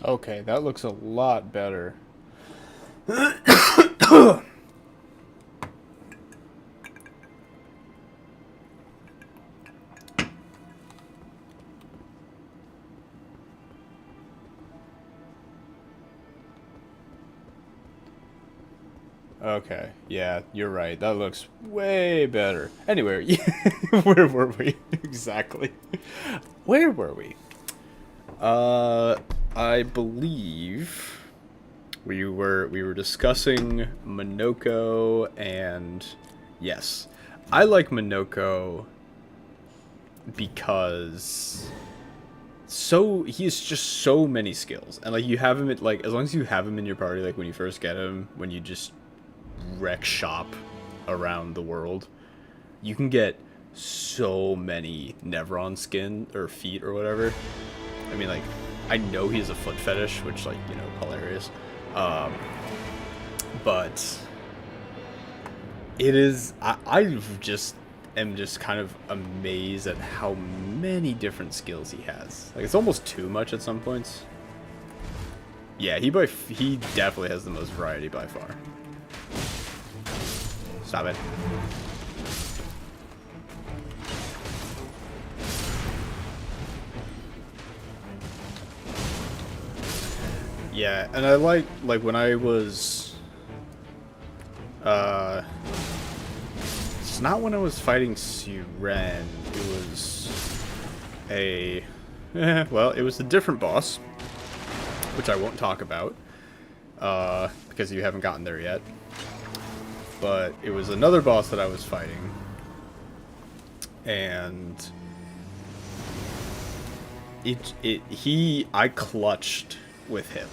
Okay, that looks a lot better. Okay, yeah, you're right. That looks way better. Anyway, where were we exactly? Where were we? Uh, I believe we were discussing Minoko, and yes, I like Minoko because he has just so many skills, and like you have him at, like, as long as you have him in your party, like when you first get him, when you just wreck shop around the world, you can get so many Nevron skin or feet or whatever. I mean, like, I know he has a foot fetish, which, like, hilarious. Um, but it is, I just am just kind of amazed at how many different skills he has. Like, it's almost too much at some points. Yeah, he definitely has the most variety by far. Stop it. Yeah, and I like when I was it's not when I was fighting Siren, it was a well, it was a different boss, which I won't talk about because you haven't gotten there yet. But it was another boss that I was fighting, and I clutched with him.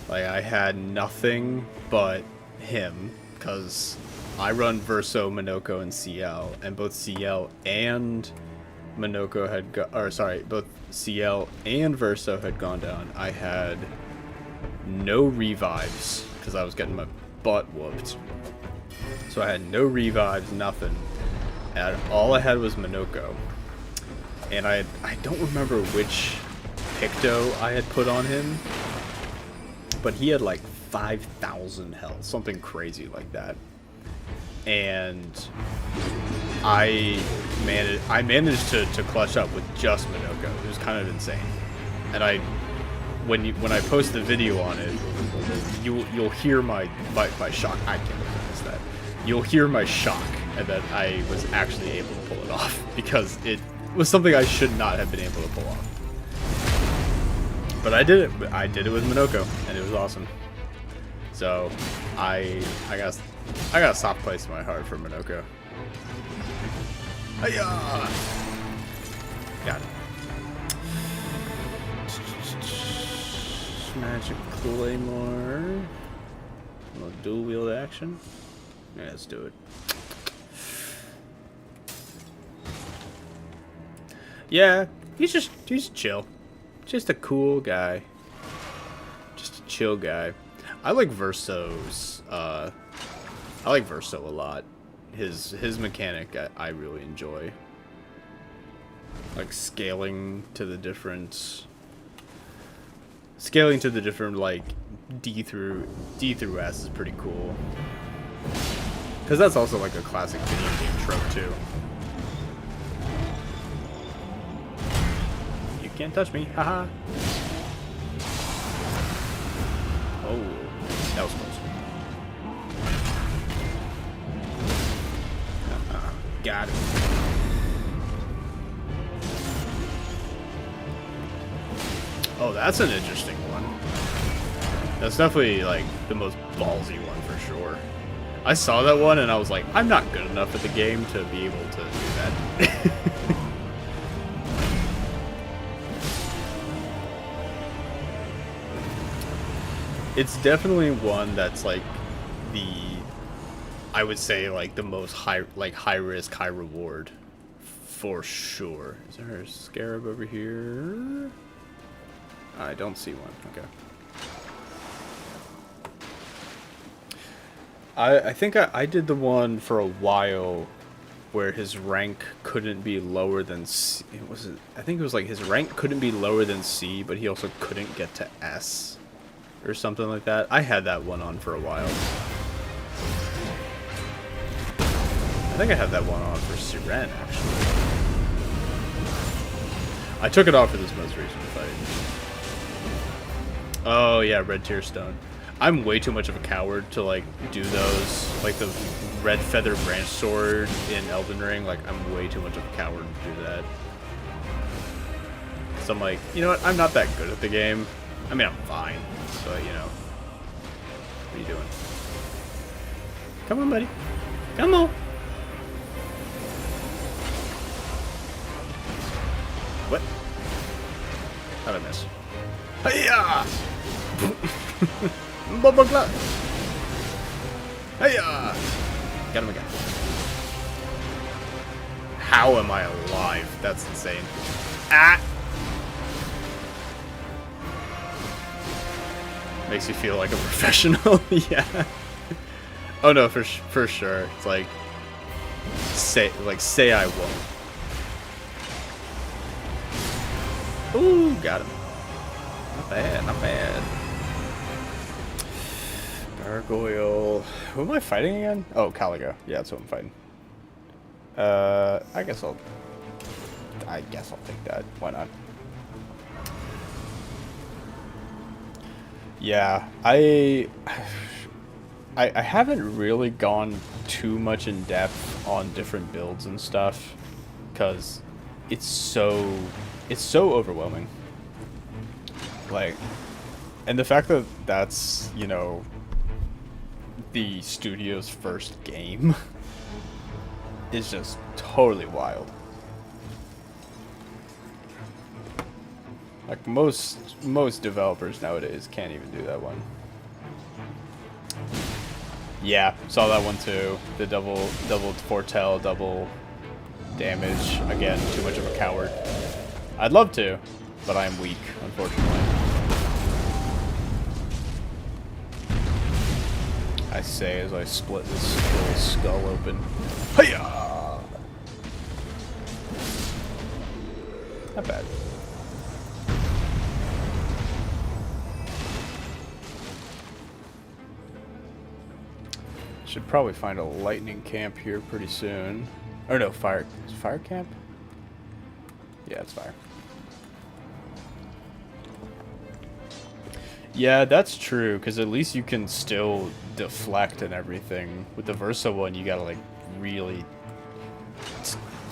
Like, I had nothing but him, because I run Verso, Minoko, and CL, and both CL and Minoko both CL and Verso had gone down. I had no revives, because I was getting my butt whooped. So I had no revives, nothing. And all I had was Minoko. And I don't remember which Picto I had put on him, but he had like 5,000 health, something crazy like that. And I managed to clutch up with just Minoko. It was kind of insane. And when I post the video on it, you'll hear my shock. I can't pronounce that. You'll hear my shock and that I was actually able to pull it off, because it was something I should not have been able to pull off. But I did it. I did it with Minoko, and it was awesome. So I got a soft place in my heart for Minoko. Hiya! Got it. Magic Claymore. A little dual wield action. Yeah, let's do it. Yeah, he's chill. Just a cool guy. Just a chill guy. I like Verso's. I like Verso a lot. His mechanic I really enjoy. Like scaling to the different like D through S is pretty cool. Cause that's also like a classic video game trope too. Can't touch me, haha. Oh, that was close. Got it. Oh, that's an interesting one. That's definitely like the most ballsy one for sure. I saw that one and I was like, I'm not good enough at the game to be able to do that. It's definitely one that's like I would say like the most high risk, high reward for sure. Is there a scarab over here? I don't see one. Okay. I think I did the one for a while where his rank couldn't be lower than C. I think it was like his rank couldn't be lower than C, but he also couldn't get to S or something like that. I had that one on for a while. I think I had that one on for Siren, actually. I took it off for this most recent fight. Oh yeah, Red Tear Stone. I'm way too much of a coward to like do those, like the Red Feather Branch Sword in Elden Ring. Like, I'm way too much of a coward to do that. So I'm like, you know what? I'm not that good at the game. I mean, I'm fine, but you know, what are you doing? Come on, buddy. Come on. What? How'd I miss? Hiya! Bubba Club! Hiya! Got him again. How am I alive? That's insane. Ah! Makes you feel like a professional. Yeah. Oh no, for sure. It's like say I won't. Ooh, got him. Not bad, not bad. Gargoyle. Who am I fighting again? Oh, Caligo. Yeah, that's what I'm fighting. I guess I'll take that. Why not? Yeah, I haven't really gone too much in depth on different builds and stuff, because it's so overwhelming. Like, and the fact that that's, you know, the studio's first game is just totally wild. Like, most developers nowadays can't even do that one. Yeah, saw that one too. The double foretell, double damage. Again, too much of a coward. I'd love to, but I'm weak, unfortunately. I say as I split this little skull open. Hiya! Not bad. Should probably find a lightning camp here pretty soon. Or no, fire. Is fire camp? Yeah, it's fire. Yeah, that's true, because at least you can still deflect and everything. With the Versa one, you gotta, like, really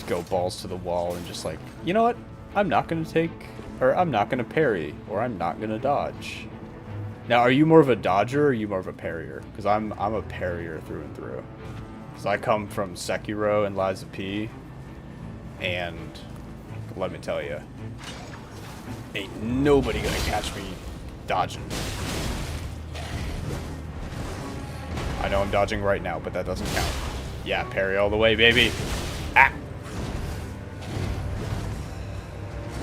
go balls to the wall and just like, you know what? I'm not gonna take, or I'm not gonna parry, or I'm not gonna dodge. Now, are you more of a dodger, or are you more of a parrier? Because I'm a parrier through and through. Because I come from Sekiro and Lies of P, and let me tell you, ain't nobody gonna catch me dodging. I know I'm dodging right now, but that doesn't count. Yeah, parry all the way, baby. Ah.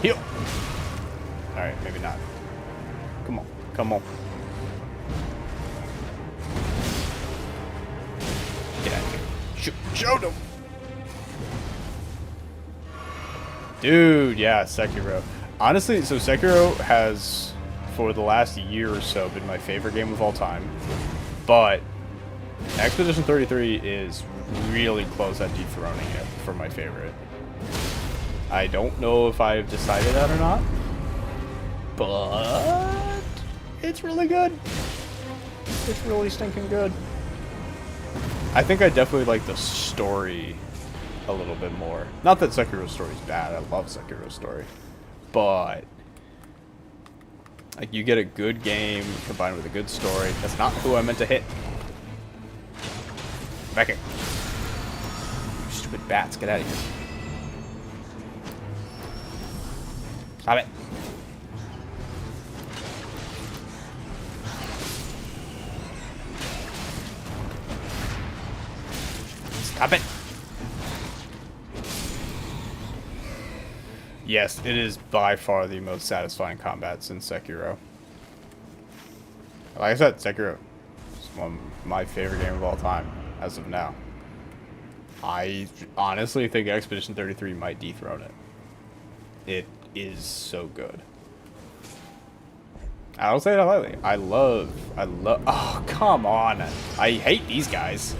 Heal. Alright, maybe not. Come on. Come on. Get out of here. Shoot him. Dude, yeah, Sekiro. Honestly, so Sekiro has, for the last year or so, been my favorite game of all time. But Expedition 33 is really close at dethroning it for my favorite. I don't know if I've decided that or not, but it's really good. It's really stinking good. I think I definitely like the story a little bit more. Not that Sekiro's story is bad. I love Sekiro's story. But like, you get a good game combined with a good story. That's not who I meant to hit. Back here. You stupid bats, get out of here. Stop it. Stop it. Yes, it is by far the most satisfying combats in Sekiro. Like I said, Sekiro is one of my favorite game of all time, as of now. I honestly think Expedition 33 might dethrone it. It is so good. I don't say that lightly. I love, oh, come on. I hate these guys.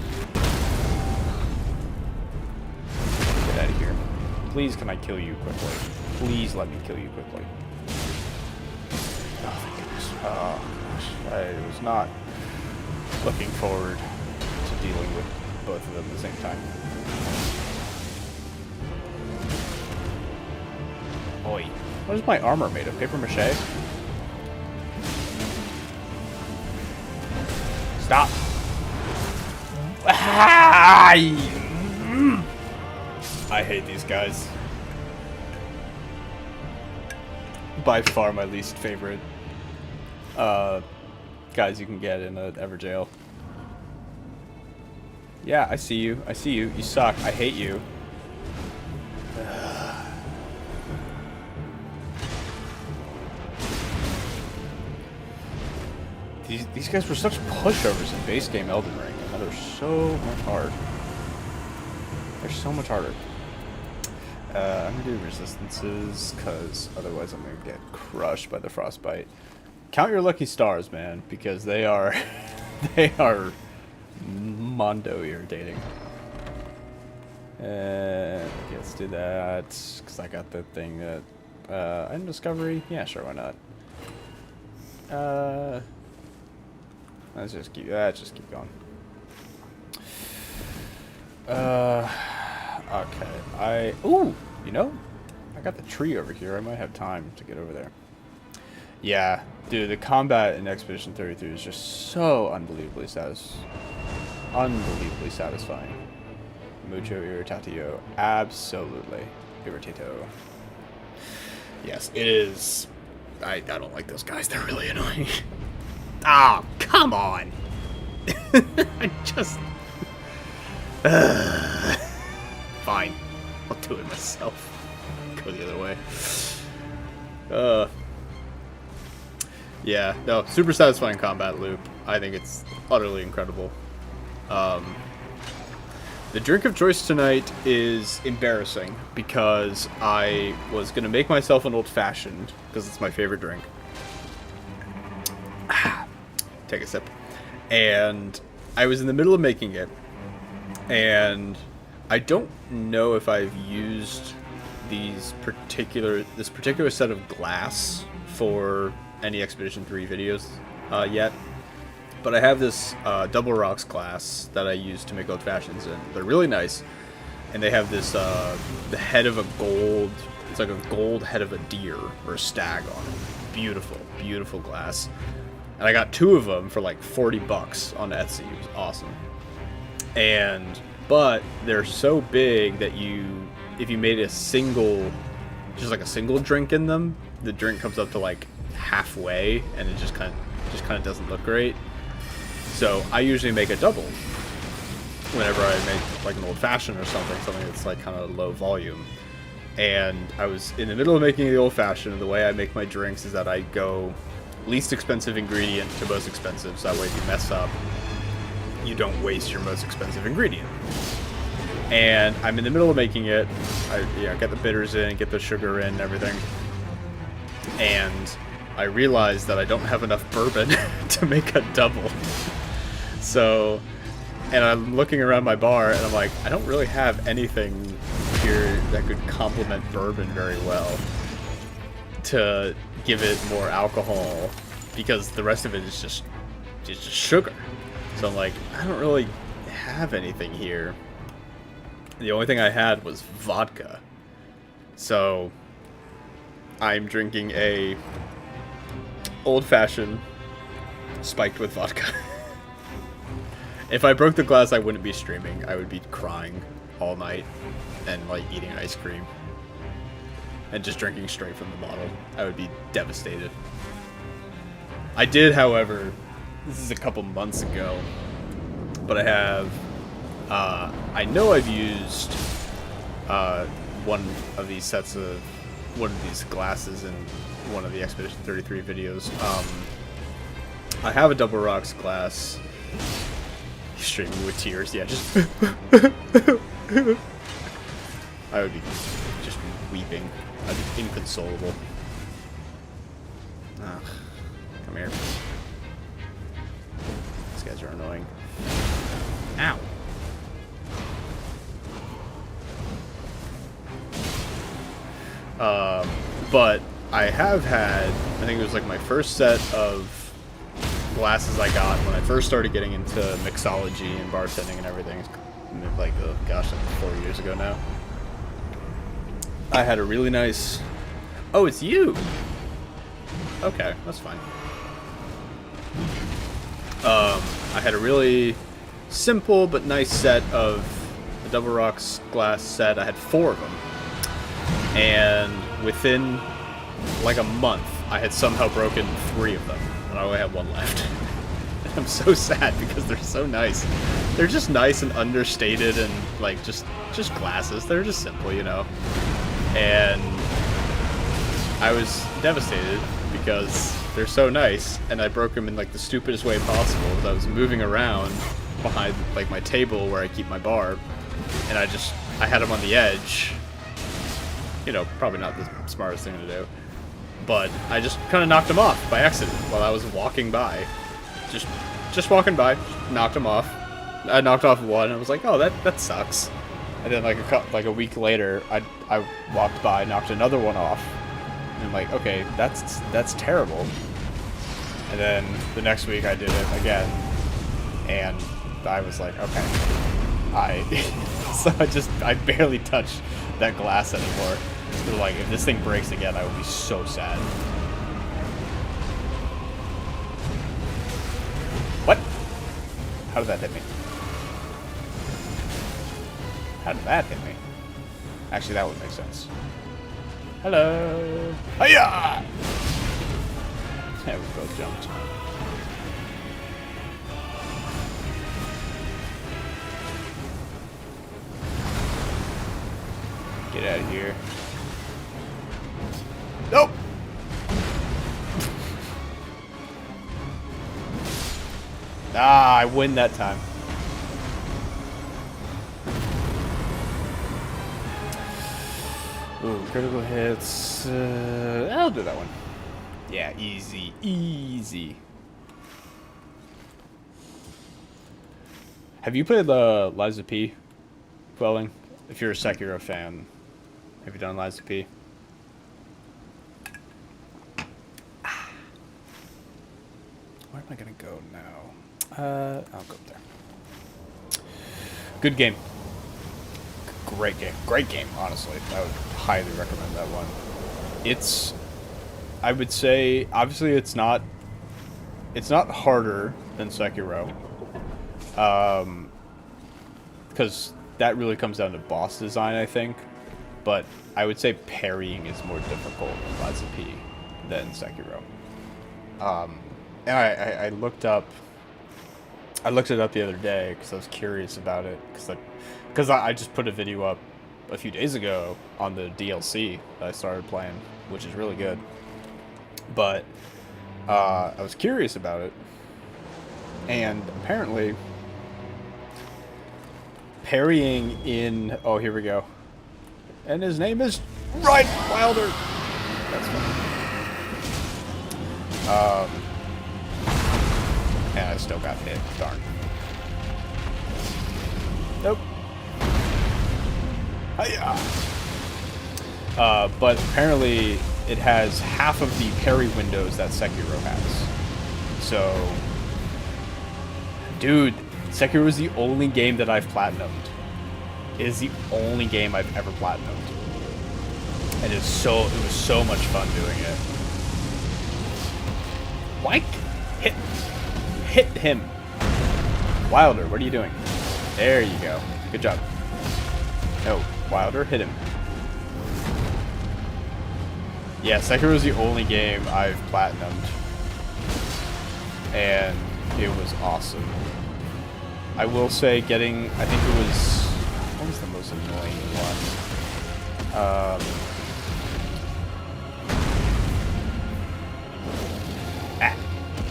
Get out of here. Please, can I kill you quickly? Please let me kill you quickly. Oh, thank goodness. Oh, gosh. I was not looking forward to dealing with both of them at the same time. Oi. What is my armor made of? Paper mache? Stop. I hate these guys. By far my least favorite guys you can get in a Everjail. Yeah, I see you. I see you. You suck. I hate you. These guys were such pushovers in base game Elden Ring, and now they're so much hard. They're so much harder. I'm gonna do resistances, because otherwise I'm gonna get crushed by the frostbite. Count your lucky stars, man, because they are they are mondo irritating. Let's do that, because I got the thing that item discovery. Yeah, sure, why not? Let's just keep going. Okay. Ooh, you know, I got the tree over here. I might have time to get over there. Yeah, dude, the combat in Expedition 33 is just so unbelievably satisfying. Mucho irritatio. Absolutely irritato. Yes, it is. I don't like those guys. They're really annoying. Ah, oh, come on. I just... Fine. I'll do it myself. Go the other way. Yeah, no, super satisfying combat loop. I think it's utterly incredible. The drink of choice tonight is embarrassing because I was going to make myself an old-fashioned because it's my favorite drink. Take a sip. And I was in the middle of making it, and I don't know if I've used this particular set of glass for any Expedition 3 videos yet, but I have this double rocks glass that I use to make old fashions, and they're really nice. And they have this the head of a gold, it's like a gold head of a deer or a stag on it. Beautiful, beautiful glass. And I got 2 of them for like $40 on Etsy. It was awesome. But they're so big that if you made just like a single drink in them, the drink comes up to like halfway, and it just kind of doesn't look great. So I usually make a double whenever I make like an old fashioned or something that's like kind of low volume. And I was in the middle of making the old fashioned, and the way I make my drinks is that I go least expensive ingredient to most expensive, so that way if you mess up, you don't waste your most expensive ingredient. And I'm in the middle of making it. I get the bitters in, get the sugar in, and everything. And I realized that I don't have enough bourbon to make a double. So, and I'm looking around my bar, and I'm like, I don't really have anything here that could complement bourbon very well to give it more alcohol, because the rest of it is just sugar. So I'm like, I don't really have anything here. The only thing I had was vodka. So I'm drinking a old-fashioned spiked with vodka. If I broke the glass, I wouldn't be streaming. I would be crying all night and like eating ice cream and just drinking straight from the bottle. I would be devastated. I did, however, this is a couple months ago, but I have I know I've used one of these glasses in one of the Expedition 33 videos. I have a double rocks glass. Streaming with tears, yeah, just I would be just weeping. I'd be inconsolable. Ugh. Come here. These guys are annoying. Ow. But I have had, I think it was like my first set of glasses I got when I first started getting into mixology and bartending and everything. Like, oh gosh, like 4 years ago now. I had a really nice... Oh, it's you! Okay, that's fine. I had a really simple but nice set of the Double Rocks glass set. I had 4 of them. And within like a month, I had somehow broken 3 of them. And I only had 1 left. And I'm so sad because they're so nice. They're just nice and understated and like just glasses. They're just simple, you know. And I was devastated because they're so nice, and I broke them in like the stupidest way possible. Because I was moving around behind like my table where I keep my bar, and I had them on the edge. You know, probably not the smartest thing to do, but I just kind of knocked them off by accident while I was walking by. Just walking by, knocked them off. I knocked off 1, and I was like, oh, that sucks. And then like a week later, I walked by, knocked another one off, and I'm like, okay, that's terrible. And then the next week I did it again, and I was like, okay, so I barely touch that glass anymore. So like, if this thing breaks again, I would be so sad. What? How did that hit me? How did that hit me? Actually, that would make sense. Hello! Hiya! Yeah, we both jumped. Get out of here. Nope! I win that time. Ooh, critical hits. I'll do that one. Yeah, easy. Easy. Have you played the Lies of P, Quelling? If you're a Sekiro fan, have you done Lies of P? Where am I gonna go now? I'll go there. Good game. Great game. Great game, honestly. I would highly recommend that one. It's, I would say, obviously it's not harder than Sekiro. Because that really comes down to boss design, I think. But I would say parrying is more difficult in Lies of P than Sekiro. And I looked it up the other day because I was curious about it. Because I just put a video up a few days ago on the DLC that I started playing, which is really good. But I was curious about it, and apparently parrying in... Oh, here we go. And his name is Ryan Wilder! That's funny. And I still got hit. Darn. Nope. Hiya! But apparently it has half of the parry windows that Sekiro has. So, dude, Sekiro is the only game that I've platinumed. It is the only game I've ever platinumed. And it was so much fun doing it. Like, hit him. Wilder, what are you doing? There you go. Good job. No, Wilder, hit him. Yeah, Sekiro is the only game I've platinumed. And it was awesome. I will say getting, I think it was, what was the most annoying one?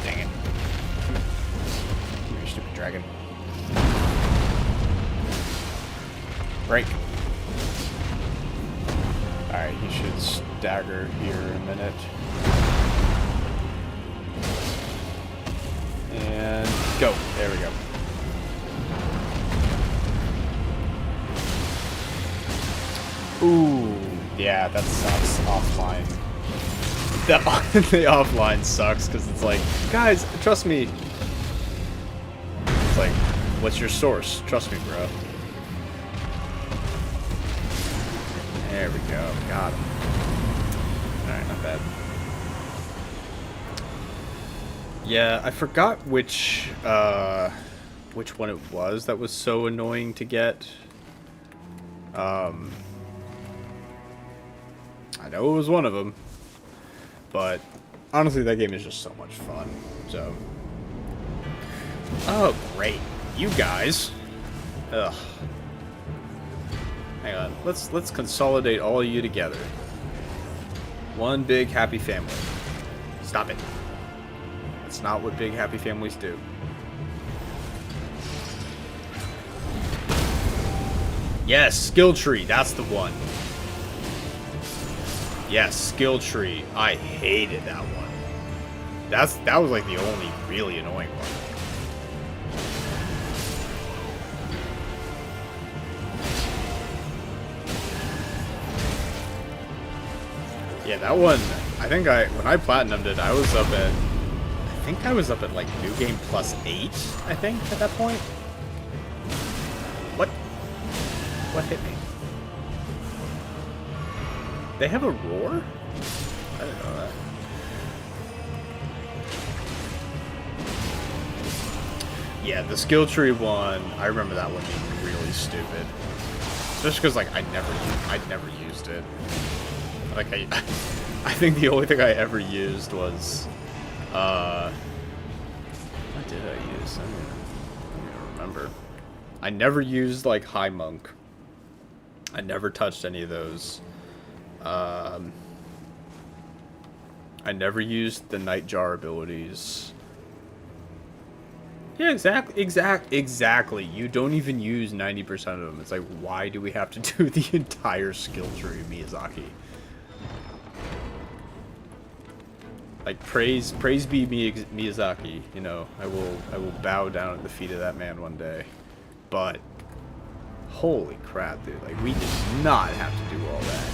Dang it. Come here, stupid dragon. Break. Alright, he should stagger here in a minute. And go. There we go. Ooh, yeah, that sucks. Offline. The offline sucks because it's like, guys, trust me. It's like, what's your source? Trust me, bro. There we go. Got him. Alright, not bad. Yeah, I forgot which one it was that was so annoying to get. I know it was one of them, but honestly, that game is just so much fun. So, oh great, you guys. Ugh. Hang on, let's consolidate all of you together. One big happy family. Stop it. That's not what big happy families do. Yes, skill tree, that's the one. Yes, skill tree. I hated that one. That was like the only really annoying one. Yeah, that one, I think when I platinumed it, I was up at like new game plus 8, I think, at that point. What hit me? They have a roar? I didn't know that. Yeah, the skill tree one, I remember that one being really stupid. Just because like I'd never used it. Like I think the only thing I ever used was what did I use? I don't even remember. I never used like High Monk. I never touched any of those. I never used the Nightjar abilities. Yeah, exactly. You don't even use 90% of them. It's like, why do we have to do the entire skill tree, Miyazaki? Like, praise be Miyazaki. You know, I will bow down at the feet of that man one day. But holy crap, dude! Like, we did not have to do all that.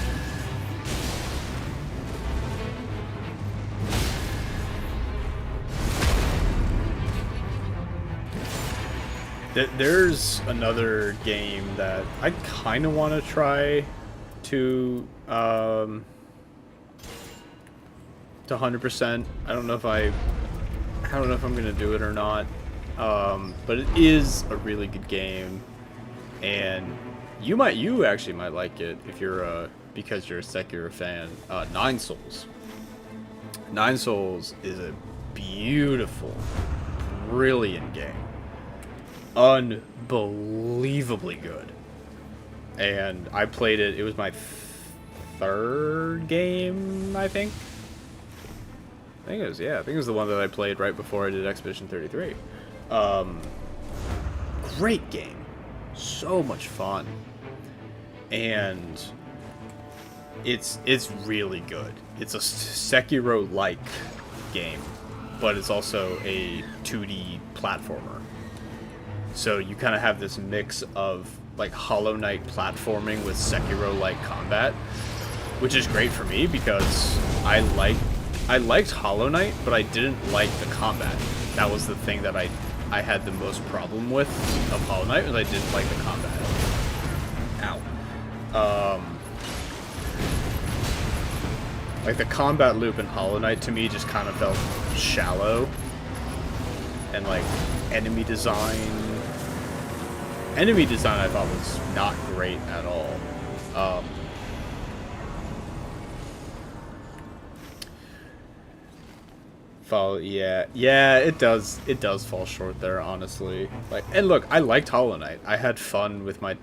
There's another game that I kind of want to try to 100%. I don't know if I'm gonna do it or not. But it is a really good game, and you actually might like it if you're because you're a Sekiro fan. Nine Souls. Nine Souls is a beautiful, brilliant game. Unbelievably good. And I played it. It was my third game, I think. I think it was the one that I played right before I did Expedition 33. Great game. So much fun. And it's really good. It's a Sekiro-like game, but it's also a 2D platformer. So you kind of have this mix of like Hollow Knight platforming with Sekiro-like combat, which is great for me because I liked Hollow Knight, but I didn't like the combat. That was the thing that I had the most problem with of Hollow Knight, was I didn't like the combat. Ow. Like the combat loop in Hollow Knight to me just kind of felt shallow, and like enemy design I thought was not great at all. Yeah, it does fall short there, honestly. Like, and look, I liked Hollow Knight. I had fun with my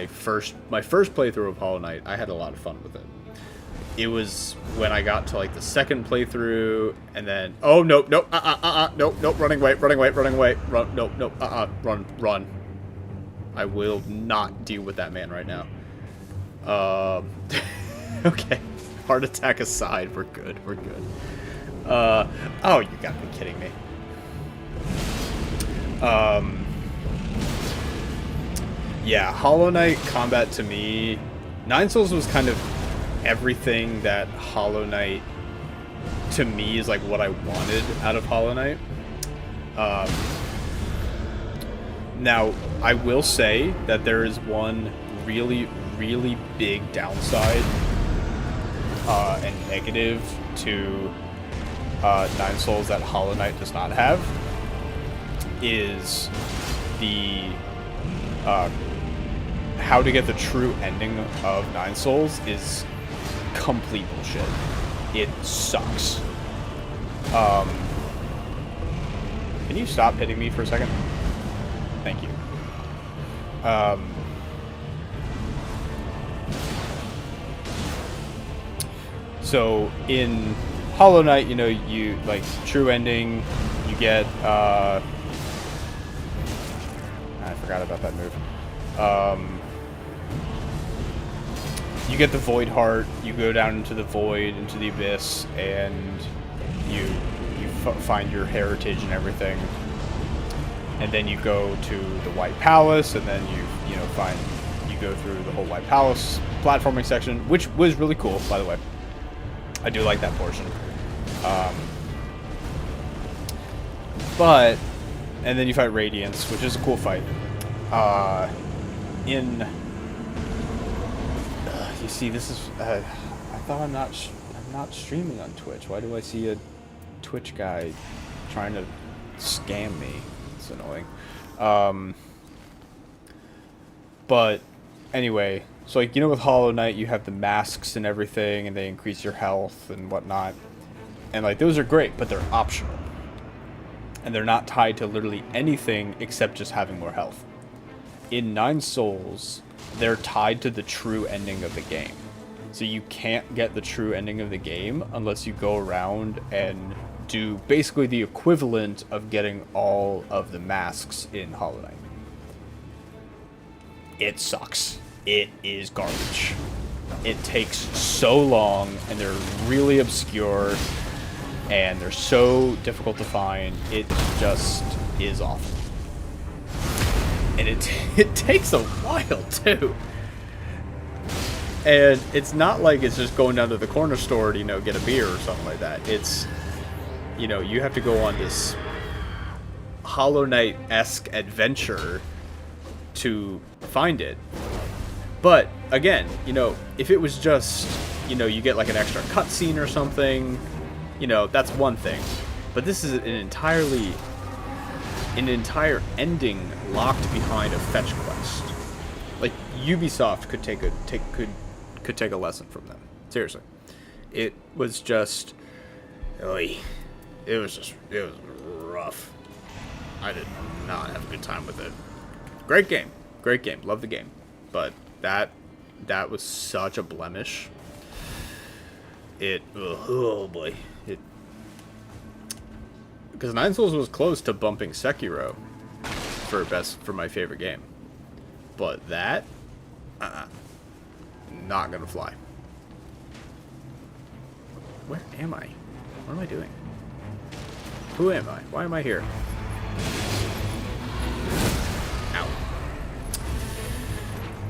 first playthrough of Hollow Knight. I had a lot of fun with it. It was when I got to like the second playthrough, and then nope, running away, run, I will not deal with that man right now. Okay. Heart attack aside, we're good. We're good. Oh, you gotta be kidding me. Yeah, Hollow Knight combat to me, Nine Souls was kind of everything that Hollow Knight to me is like what I wanted out of Hollow Knight. Now, I will say that there is one really, really big downside and negative to Nine Souls that Hollow Knight does not have, is the how to get the true ending of Nine Souls is complete bullshit. It sucks. Can you stop hitting me for a second? Thank you. So in Hollow Knight, you know, you like true ending, you get I forgot about that move. You get the Void Heart, you go down into the Void, into the Abyss, and you find your heritage and everything. And then you go to the White Palace, and then you go through the whole White Palace platforming section, which was really cool, by the way. I do like that portion. And then you fight Radiance, which is a cool fight. You see, this is, I thought I'm not streaming on Twitch. Why do I see a Twitch guy trying to scam me? It's annoying. But anyway, so like, you know, with Hollow Knight, you have the masks and everything, and they increase your health and whatnot. And like, those are great, but they're optional. And they're not tied to literally anything except just having more health. In Nine Souls, they're tied to the true ending of the game. So you can't get the true ending of the game unless you go around and do basically the equivalent of getting all of the masks in Hollow Knight. It sucks. It is garbage. It takes so long, and they're really obscure, and they're so difficult to find. It just is awful. And it takes a while, too. And it's not like it's just going down to the corner store to, you know, get a beer or something like that. It's, you know, you have to go on this Hollow Knight-esque adventure to find it. But, again, you know, if it was just, you know, you get like an extra cutscene or something, you know, that's one thing. But this is an entire ending locked behind a fetch quest. Like, Ubisoft could take a lesson from them. Seriously. It was just, it was rough. I did not have a good time with it. Great game. Love the game. But that was such a blemish. Oh boy. Because Nine Souls was close to bumping Sekiro for my favorite game. But that, not gonna fly. Where am I? What am I doing? Who am I? Why am I here?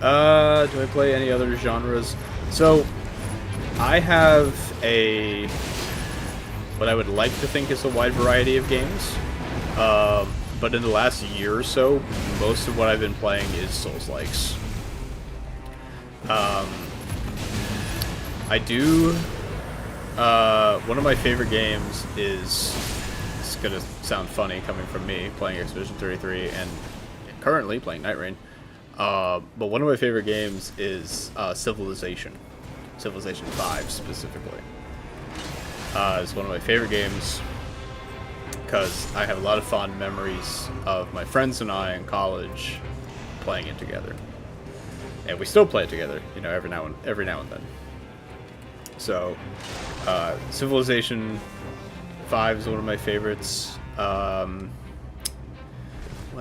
Ow. Do I play any other genres? So, I have what I would like to think is a wide variety of games. But in the last year or so, most of what I've been playing is Souls-likes. I do... one of my favorite games is... It's gonna sound funny coming from me, playing Expedition 33 and currently playing Night Rain. But one of my favorite games is Civilization. Civilization 5, specifically. It's one of my favorite games because I have a lot of fond memories of my friends and I in college playing it together. And we still play it together, you know, every now and then. So, Civilization 5 is one of my favorites. What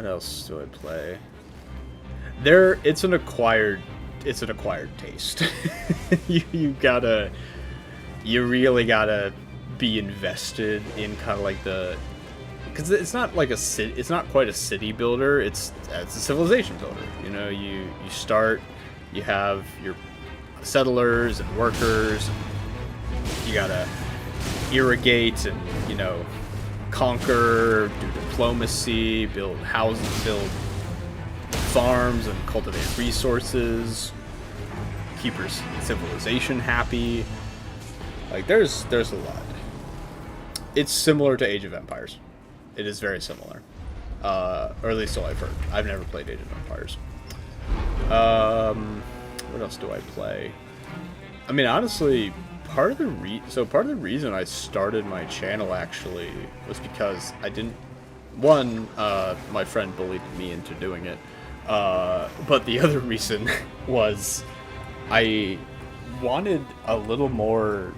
else do I play? it's an acquired taste. You really gotta be invested in kind of like because it's not like it's not quite a city builder. It's a civilization builder. You know, you start, you have your settlers and workers. You gotta irrigate and, you know, conquer, do diplomacy, build houses, build farms, and cultivate resources. Keep your civilization happy. Like, there's a lot. It's similar to Age of Empires. It is very similar. Or at least so I've heard. I've never played Age of Empires. What else do I play? I mean, honestly, part of the reason I started my channel actually was because I didn't. One, my friend bullied me into doing it. But the other reason was I wanted a little more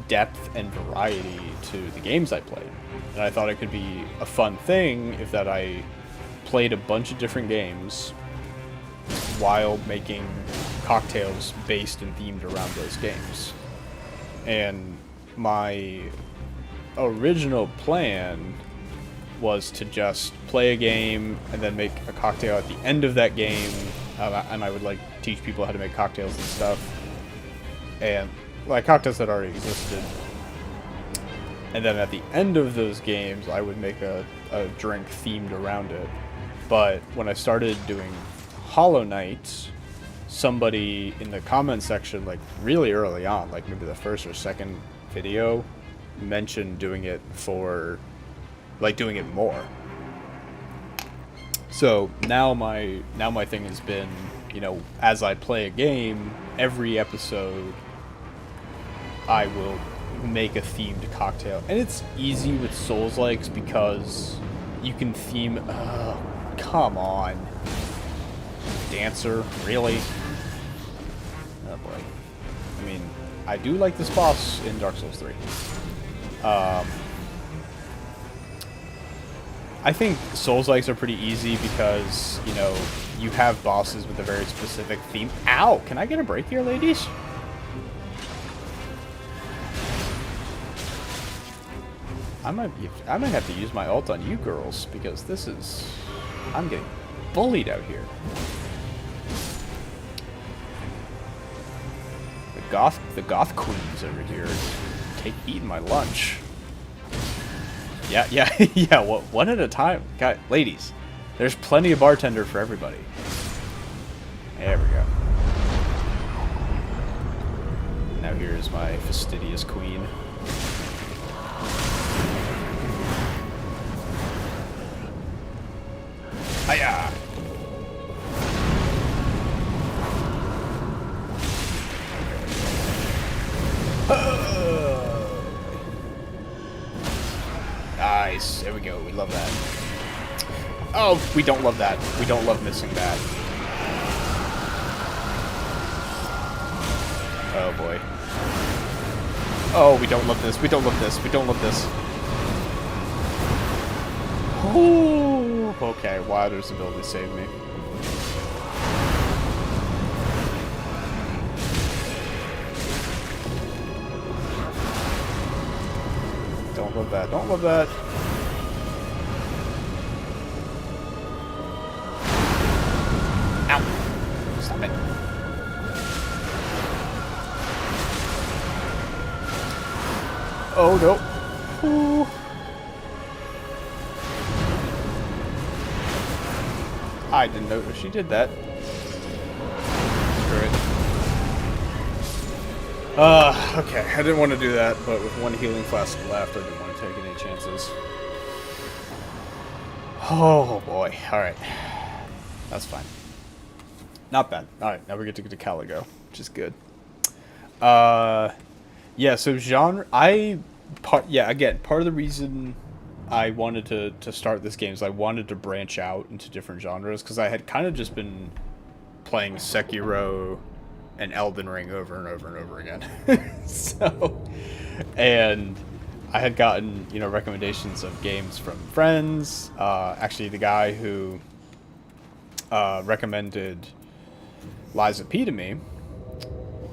depth and variety to the games I played. And I thought it could be a fun thing if that I played a bunch of different games while making cocktails based and themed around those games. And my original plan was to just play a game and then make a cocktail at the end of that game, and I would like teach people how to make cocktails and stuff, and like cocktails that already existed. And then at the end of those games, I would make a drink themed around it. But when I started doing Hollow Knight, somebody in the comment section, like really early on, like maybe the first or second video, mentioned doing it for, like, doing it more. So now my thing has been, you know, as I play a game, every episode I will make a themed cocktail. And it's easy with Souls-likes because you can theme... Oh, come on. Dancer? Really? Oh boy. I mean, I do like this boss in Dark Souls 3. I think Souls-likes are pretty easy because, you know, you have bosses with a very specific theme. Ow! Can I get a break here, ladies? I might have to use my ult on you girls because this is... I'm getting bullied out here. The goth queens over here eating my lunch. Yeah, yeah, one at a time. God, ladies, there's plenty of bartender for everybody. There we go. Now here's my fastidious queen. Hiya! Nice. There we go. We love that. Oh, we don't love that. We don't love missing that. Oh, boy. Oh, we don't love this. We don't love this. We don't love this. Oh, okay. Wilder's ability saved me. Don't love that. Don't love that. Ow. Stop it. Oh, no. Ooh. I didn't notice she did that. Screw it. Okay. I didn't want to do that, but with one healing flask left, I didn't want to take any chances. Oh, boy. Alright. That's fine. Not bad. Alright, now we get to Caligo, which is good. Yeah, so genre... again, part of the reason I wanted to start this game is I wanted to branch out into different genres, because I had kind of just been playing Sekiro and Elden Ring over and over and over again. And I had gotten, you know, recommendations of games from friends. Actually, the guy who recommended Liza P to me.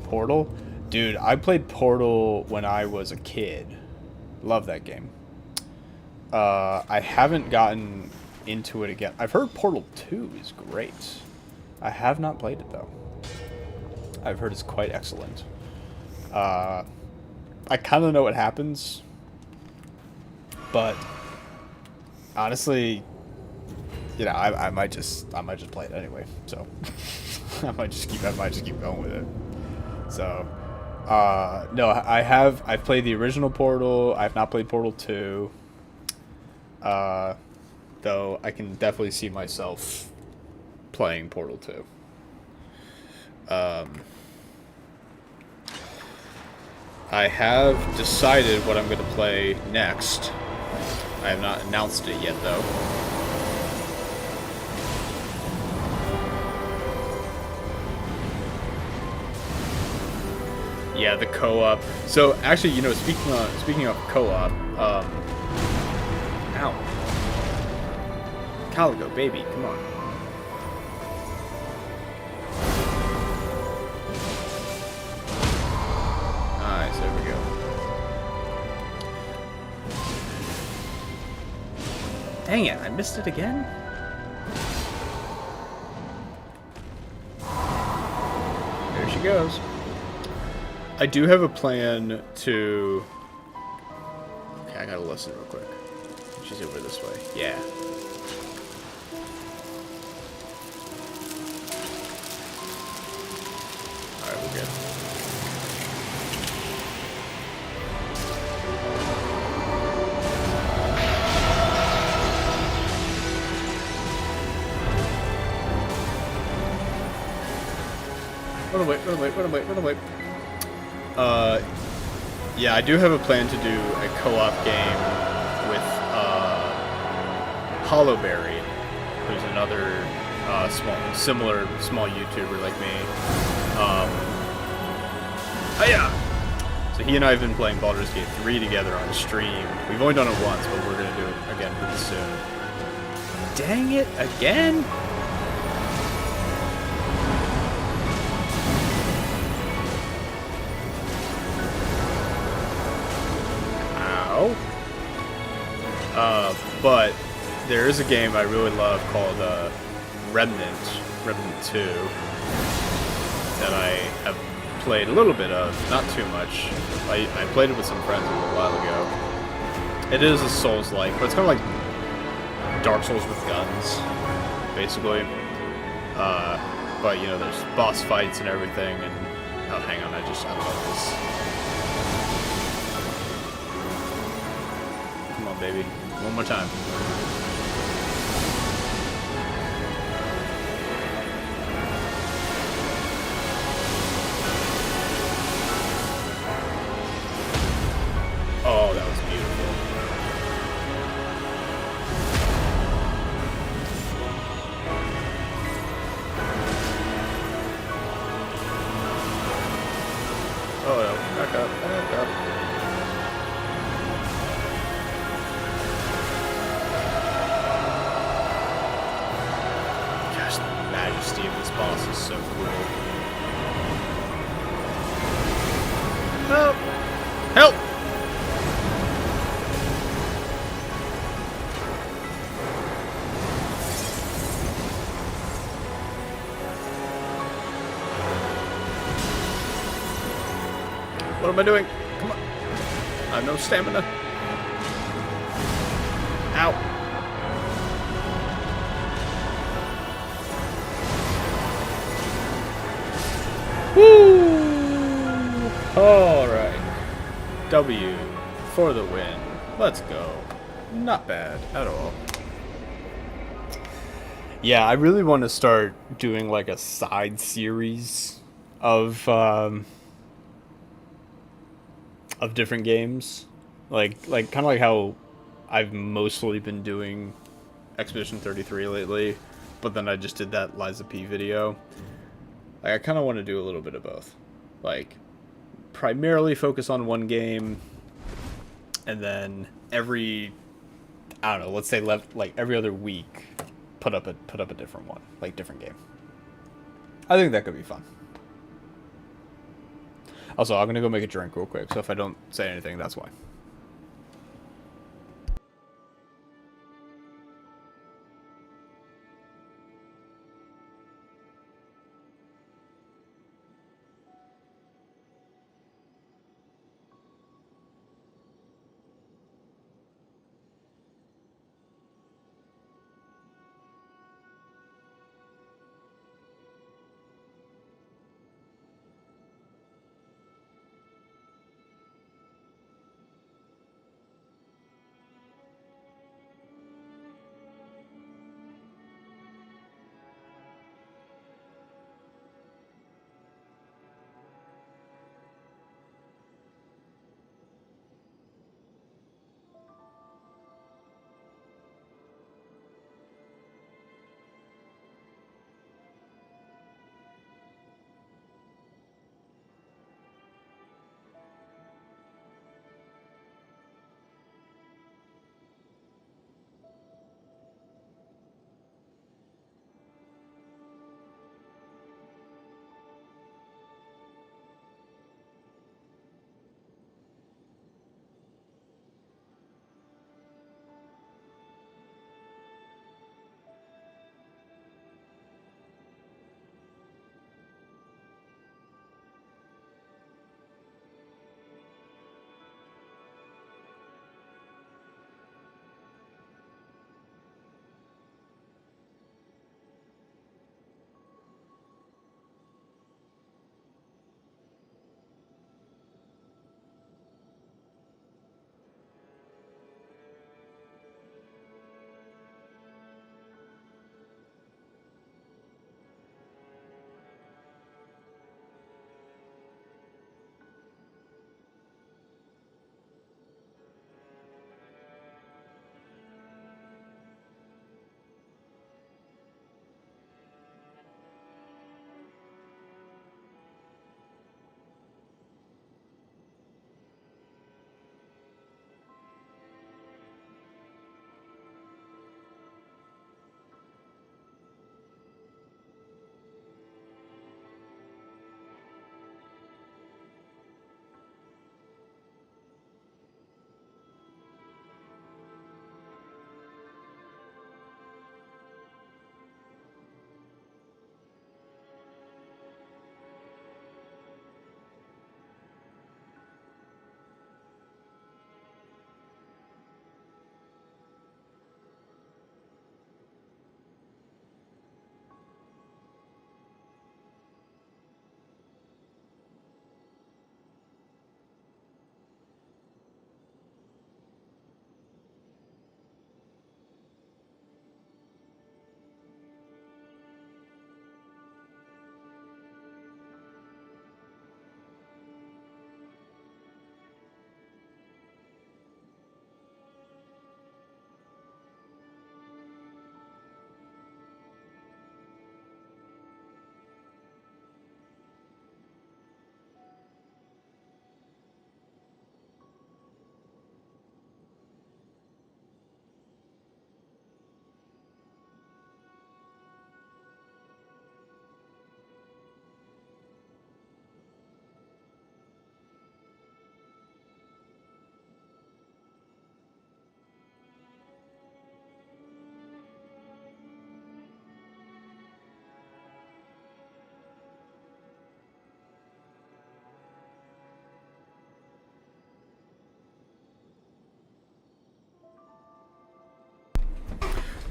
Portal. Dude, I played Portal when I was a kid. Love that game. I haven't gotten into it again. I've heard Portal 2 is great. I have not played it, though. I've heard it's quite excellent. I kind of know what happens, but honestly, you know, I might just play it anyway. So I might just keep going with it. So no, I've played the original Portal. I've not played Portal 2. Though I can definitely see myself playing Portal 2. I have decided what I'm going to play next. I have not announced it yet, though. Yeah, the co-op. So actually, you know, speaking of co-op, ow, Calico, baby, come on. Nice, there we go. Dang it, I missed it again? There she goes. I do have a plan to... Okay, I gotta listen real quick. She's over this way. Yeah. Alright, we're good. Run away. Yeah, I do have a plan to do a co-op game with, Hollowberry, who's another, small YouTuber like me. Oh yeah! So he and I have been playing Baldur's Gate 3 together on stream. We've only done it once, but we're gonna do it again pretty soon. Dang it, again? But there is a game I really love called Remnant 2 that I have played a little bit of, not too much. I played it with some friends a little while ago. It is a Souls-like, but it's kind of like Dark Souls with guns, basically. But you know, there's boss fights and everything, and oh, hang on, I love this. Come on, baby. One more time. Oh, that was beautiful. Oh, no. Back up. Of this boss is so cool. Help! Help! What am I doing? Come on. I have no stamina. Ow. Woo! Alright. W for the win. Let's go. Not bad at all. Yeah, I really want to start doing like a side series of different games. Like kind of like how I've mostly been doing Expedition 33 lately, but then I just did that Liza P video. Like, I kind of want to do a little bit of both. Like, primarily focus on one game, and then every, I don't know, let's say like every other week, put up a different one, like different game. I think that could be fun. Also, I'm gonna go make a drink real quick, so if I don't say anything, that's why.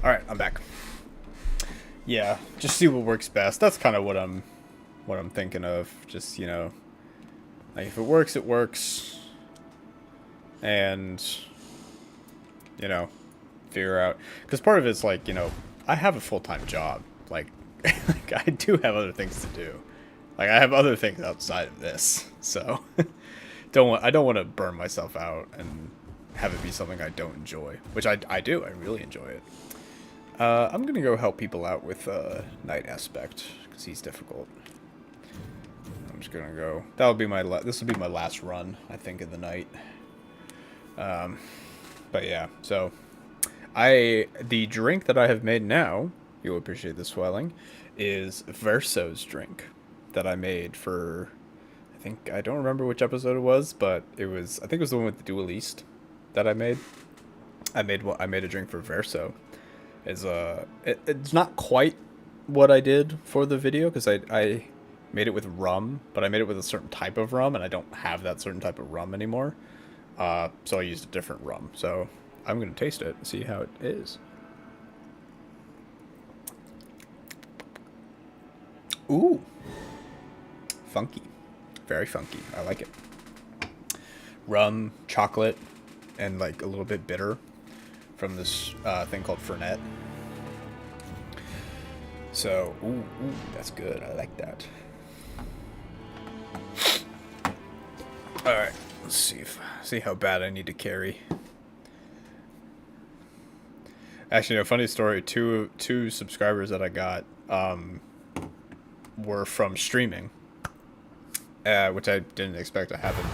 All right, I'm back. Yeah, just see what works best. That's kind of what I'm thinking of. Just, like if it works, it works. And figure out, cuz part of it's like, I have a full-time job. Like like I do have other things to do. Like I have other things outside of this. So I don't want to burn myself out and have it be something I don't enjoy, which I do. I really enjoy it. I'm gonna go help people out with Night Aspect because he's difficult. I'm just gonna go. That'll be my. This will be my last run, I think, in the night. But yeah, so The drink that I have made now, you'll appreciate the swelling, is Verso's drink that I made for, I don't remember which episode it was, but I think it was the one with the Dueliste that I made. I made a drink for Verso. It's not quite what I did for the video, because I made it with rum, but I made it with a certain type of rum, and I don't have that certain type of rum anymore. So I used a different rum. So I'm going to taste it and see how it is. Ooh. Funky. Very funky. I like it. Rum, chocolate, and like a little bit bitter from this thing called Fernet. So, ooh, that's good. I like that. Alright, let's see how bad I need to carry. Actually, no, funny story. Two subscribers that I got were from streaming, which I didn't expect to happen.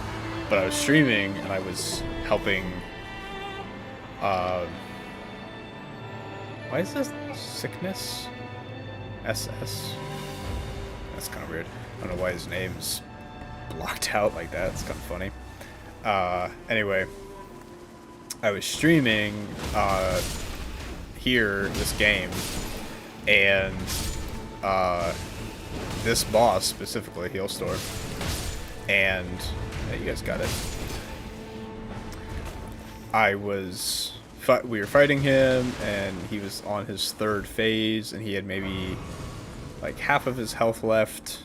But I was streaming and I was helping. Why is this Sickness? SS? That's kind of weird. I don't know why his name's blocked out like that. It's kind of funny. Anyway, I was streaming here this game, and this boss specifically, Healstorm, and yeah, you guys got it. We were fighting him, and he was on his third phase, and he had maybe like half of his health left.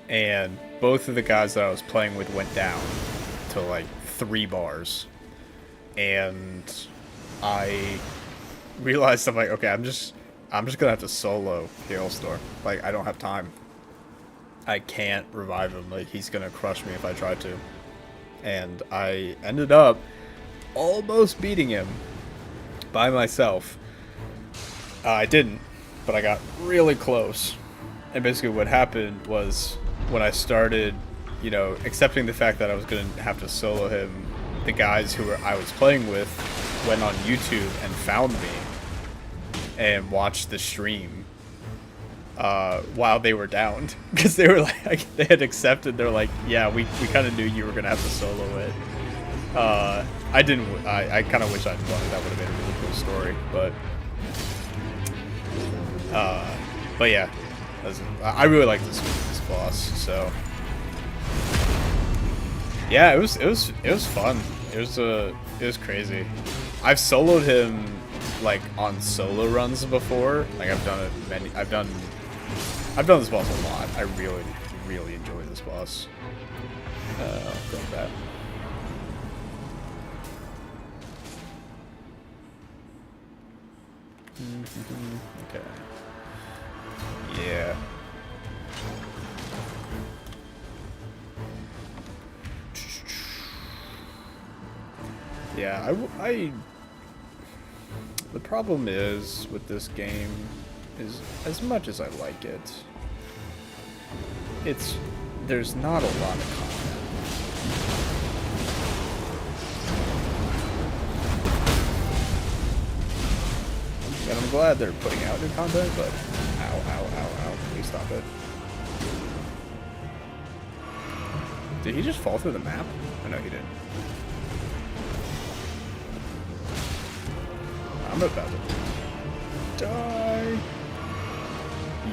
And both of the guys that I was playing with went down to like 3 bars. And I realized, I'm like, okay, I'm just gonna have to solo Hailstorm. Like, I don't have time. I can't revive him. Like, he's gonna crush me if I try to. And I ended up almost beating him by myself. I didn't, but I got really close. And basically what happened was, when I started, you know, accepting the fact that I was going to have to solo him, the guys who I was playing with went on YouTube and found me and watched the stream while they were downed. Because they were like, they had accepted, they're like, yeah, we kind of knew you were going to have to solo it. I didn't, I kind of wish I'd won it. That would have been a really cool story, but yeah, I really like this boss. So yeah, it was fun. It was crazy. I've soloed him like on solo runs before. Like I've done this boss a lot. I really enjoy this boss. Grab that. Okay. Yeah. Yeah, the problem is with this game is, as much as I like it, there's not a lot of content. And I'm glad they're putting out new content, but ow, please stop it. Did he just fall through the map? Oh, no, he didn't. I'm about to die.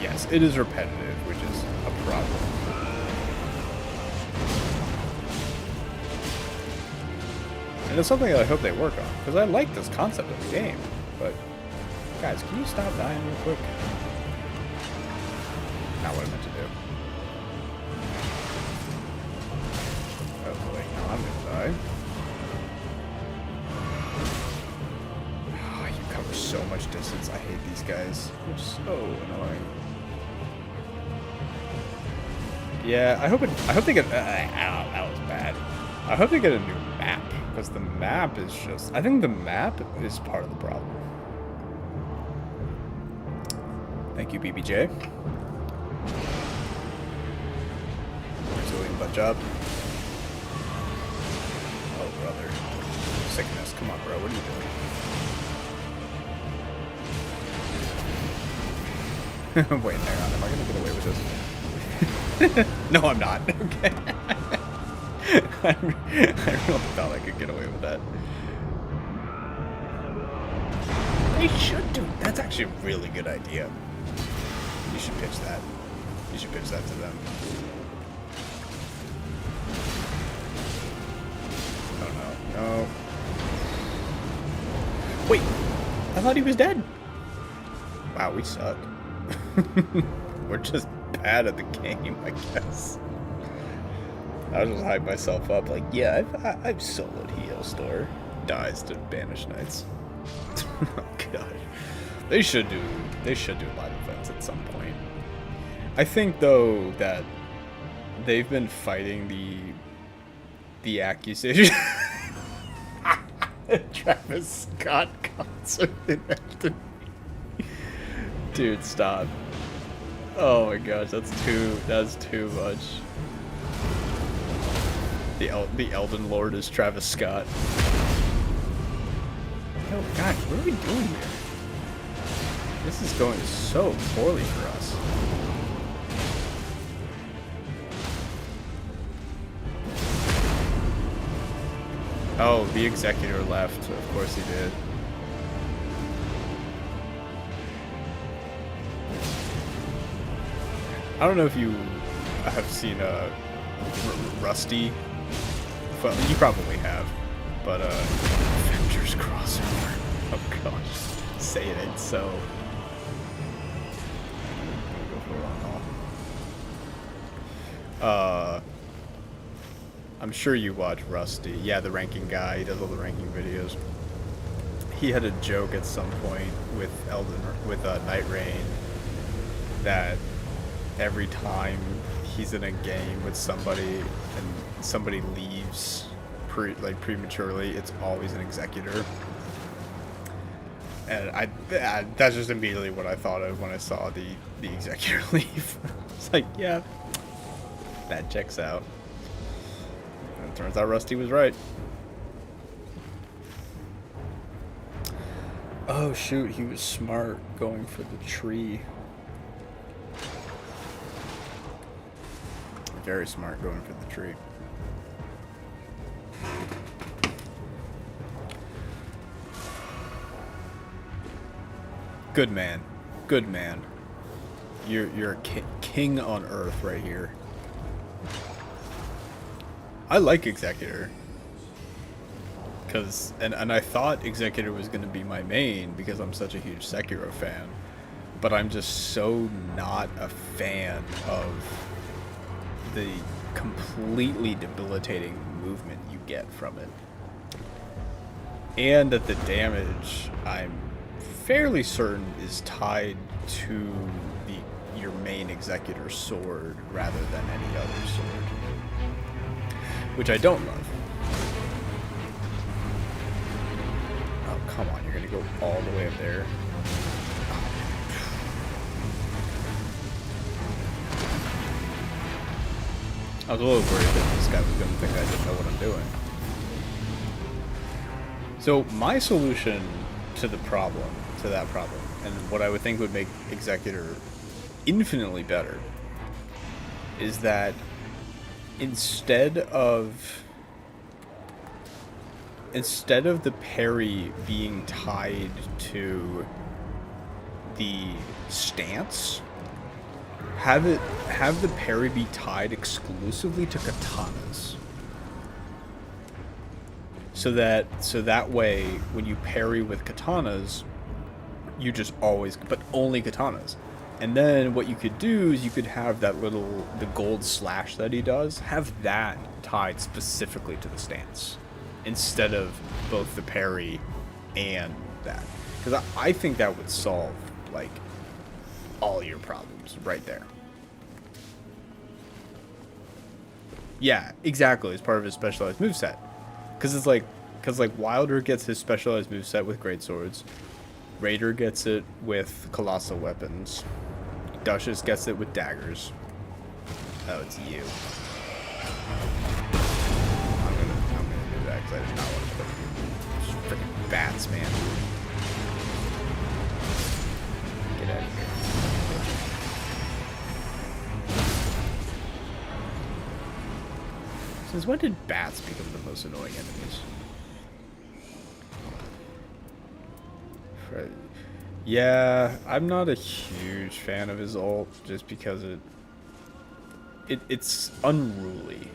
Yes, it is repetitive, which is a problem. And it's something that I hope they work on, because I like this concept of the game, but guys, can you stop dying real quick? Not what I meant to do. Oh boy, now I'm gonna die. Oh, you cover so much distance. I hate these guys. They're so annoying. Yeah, I hope they get. Ow, that was bad. I hope they get a new map, because the map is just. I think the map is part of the problem. Thank you, BBJ. Brazilian butt job. Oh, brother. sickness. Come on, bro. What are you doing? Wait, hang on. Am I gonna get away with this? No, I'm not. Okay. I really thought I could get away with that. They should do. That's actually a really good idea. You should pitch that. You should pitch that to them. Oh no. No. Wait. I thought he was dead. Wow, we suck. We're just bad at the game, I guess. I'll just hype myself up like, yeah, I've soloed Heostor. Dies to Banished Knights. Oh gosh. They should do live events at some point. I think though that they've been fighting the accusation. Travis Scott concert in Elden. Dude, stop. Oh my gosh, that's too much. The Elden Lord is Travis Scott. Oh gosh, what are we doing here? This is going so poorly for us. Oh, the Executor left. Of course he did. I don't know if you have seen Rusty. Well, you probably have, but Avengers crossover. Oh gosh, say it ain't so. Go for a long haul. I'm sure you watch Rusty. Yeah, the ranking guy. He does all the ranking videos. He had a joke at some point with Night Rain that every time he's in a game with somebody and somebody leaves prematurely, it's always an Executor. And that's just immediately what I thought of when I saw the Executor leave. It's like, yeah, that checks out. And it turns out Rusty was right. Oh shoot, he was smart going for the tree. Very smart going for the tree. Good man. Good man. You're a king on earth right here. I like Executor. And I thought Executor was going to be my main because I'm such a huge Sekiro fan. But I'm just so not a fan of the completely debilitating movement you get from it. And that the damage, I'm fairly certain, is tied to your main Executor sword rather than any other sword. Which I don't love. Oh, come on, you're gonna go all the way up there. I was a little worried that this guy was going to think I didn't know what I'm doing. So my solution to that problem, and what I would think would make Executor infinitely better, is that instead of the parry being tied to the stance, have the parry be tied exclusively to katanas. So that way, when you parry with katanas, you just always, but only katanas. And then what you could do is you could have the gold slash that he does, have that tied specifically to the stance, instead of both the parry and that. Because I think that would solve, like, all your problems right there. Yeah, exactly. It's part of his specialized moveset. Because Wilder gets his specialized moveset with greatswords. Raider gets it with colossal weapons. Duchess gets it with daggers. Oh, it's you. I'm gonna do that because I did not want to put you. bats, man. Get out of here. Since when did bats become the most annoying enemies? Yeah, I'm not a huge fan of his ult, just because it's unruly.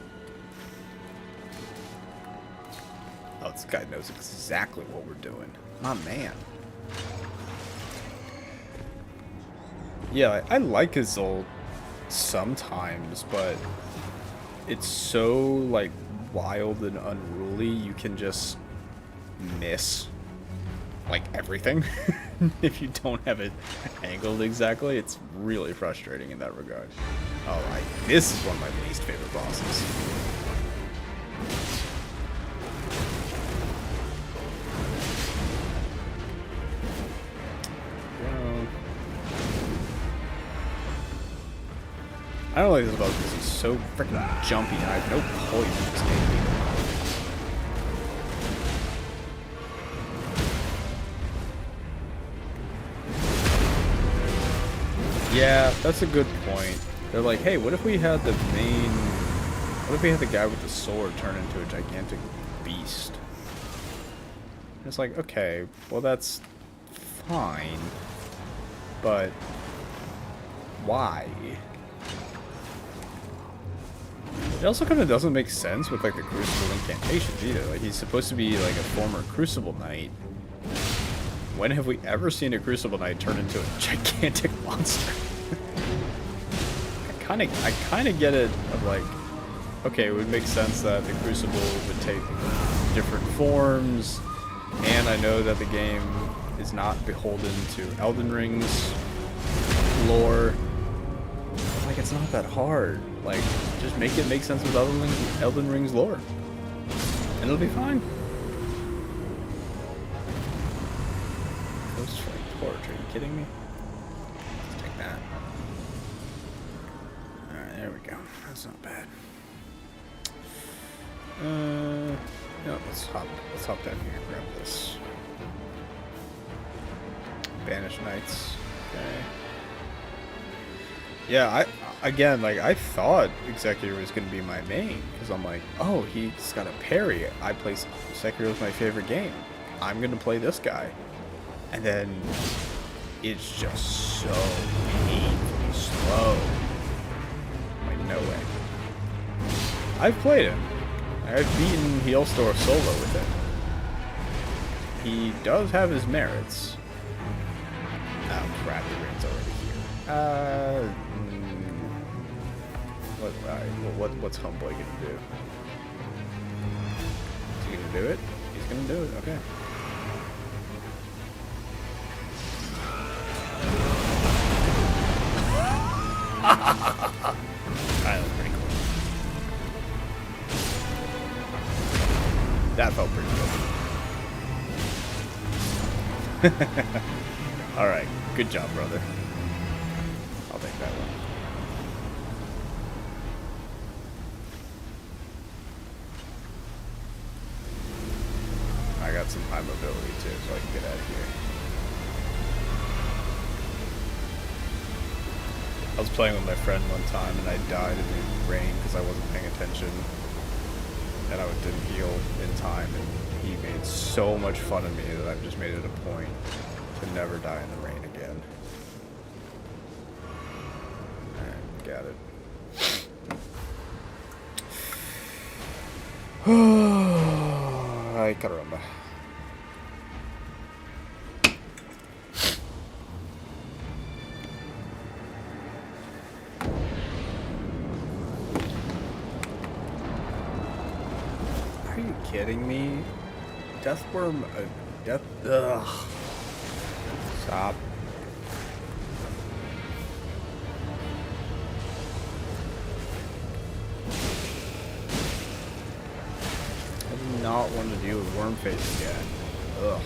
Oh, this guy knows exactly what we're doing. My man. Yeah, I like his ult sometimes, but it's so, like, wild and unruly, you can just miss, like, everything. If you don't have it angled exactly, it's really frustrating in that regard. Oh, this is one of my least favorite bosses. I don't like this boss because he's so freaking jumpy and I have no poise in this game. Yeah, that's a good point. They're like, hey, what if we had the main... What if we had the guy with the sword turn into a gigantic beast? And it's like, okay, well that's fine, but why? It also kind of doesn't make sense with, like, the Crucible incantations either. Like, he's supposed to be, like, a former Crucible Knight. When have we ever seen a Crucible Knight turn into a gigantic monster? I kind of get it of, like, okay, it would make sense that the Crucible would take different forms, and I know that the game is not beholden to Elden Ring's lore. Like, it's not that hard. Like, just make it make sense with Elden Ring's lore, and it'll be fine. Ghost Flame Torch, are you kidding me? Let's take that. Alright, there we go. That's not bad. No, let's hop down here and grab this. Banished Knights. Okay. Yeah, I thought Executor was going to be my main, because I'm like, oh, he's got a parry. Sekiro's my favorite game. I'm going to play this guy. And then it's just so painfully slow. Like, no way. I've played him. I've beaten Healstore solo with him. He does have his merits. Oh crap, the ring's already here. What's Homeboy gonna do? Is he gonna do it? He's gonna do it, okay. That was pretty cool. That felt pretty good. Alright, good job, brother. I'll take that one. I got some high mobility too, so I can get out of here. I was playing with my friend one time and I died in the rain because I wasn't paying attention. And I didn't heal in time, and he made so much fun of me that I've just made it a point to never die in the rain again. Alright, got it. Ay, caramba. Are you kidding me? Deathworm, ugh. Stop. I do not want to deal with Wormface again. Ugh.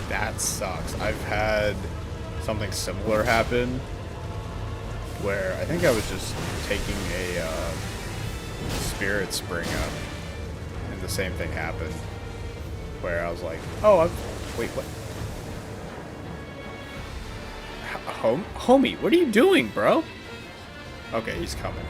That sucks. I've had something similar happen where I think I was just taking a spirit spring up, and the same thing happened, where I was like, oh, wait, what? Homie, what are you doing, bro? Okay, he's coming.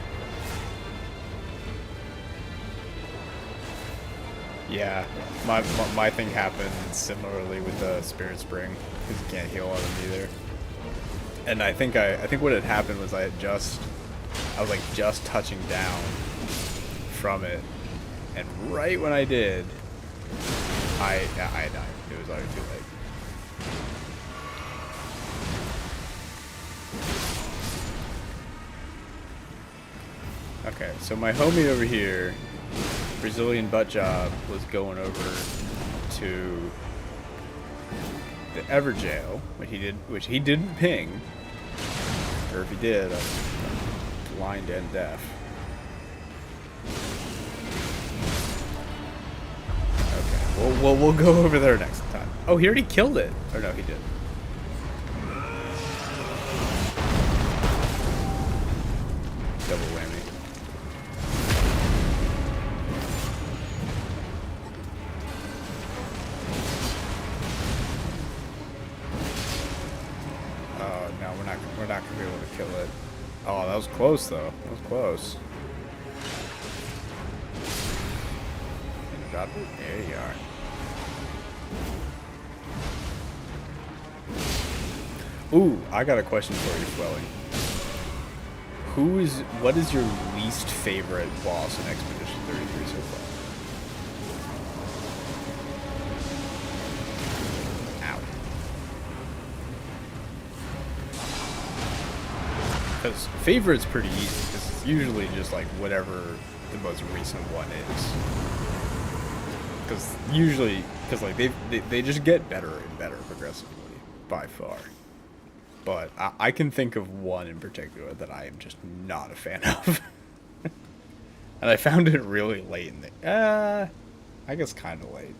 Yeah, my thing happened similarly with the spirit spring, because you can't heal on him either. And I think what had happened was I was like just touching down from it, and right when I did, I died. It was already too late. Okay, so my homie over here, Brazilian butt job, was going over to the Everjail, which he didn't ping, or if he did, I'm blind and deaf. Okay, we'll go over there next time. Oh, he already killed it, or no, he did. Double whammy. We're not gonna be able to kill it. Oh, that was close though. That was close. Can you drop it? There you are. Ooh, I got a question for you, Swelly. What is your least favorite boss in Expedition 33 so far? Because favorite's pretty easy, because it's usually just like whatever the most recent one is. Because like they just get better and better progressively, by far. But I can think of one in particular that I am just not a fan of. And I found it really late in the... I guess kind of late.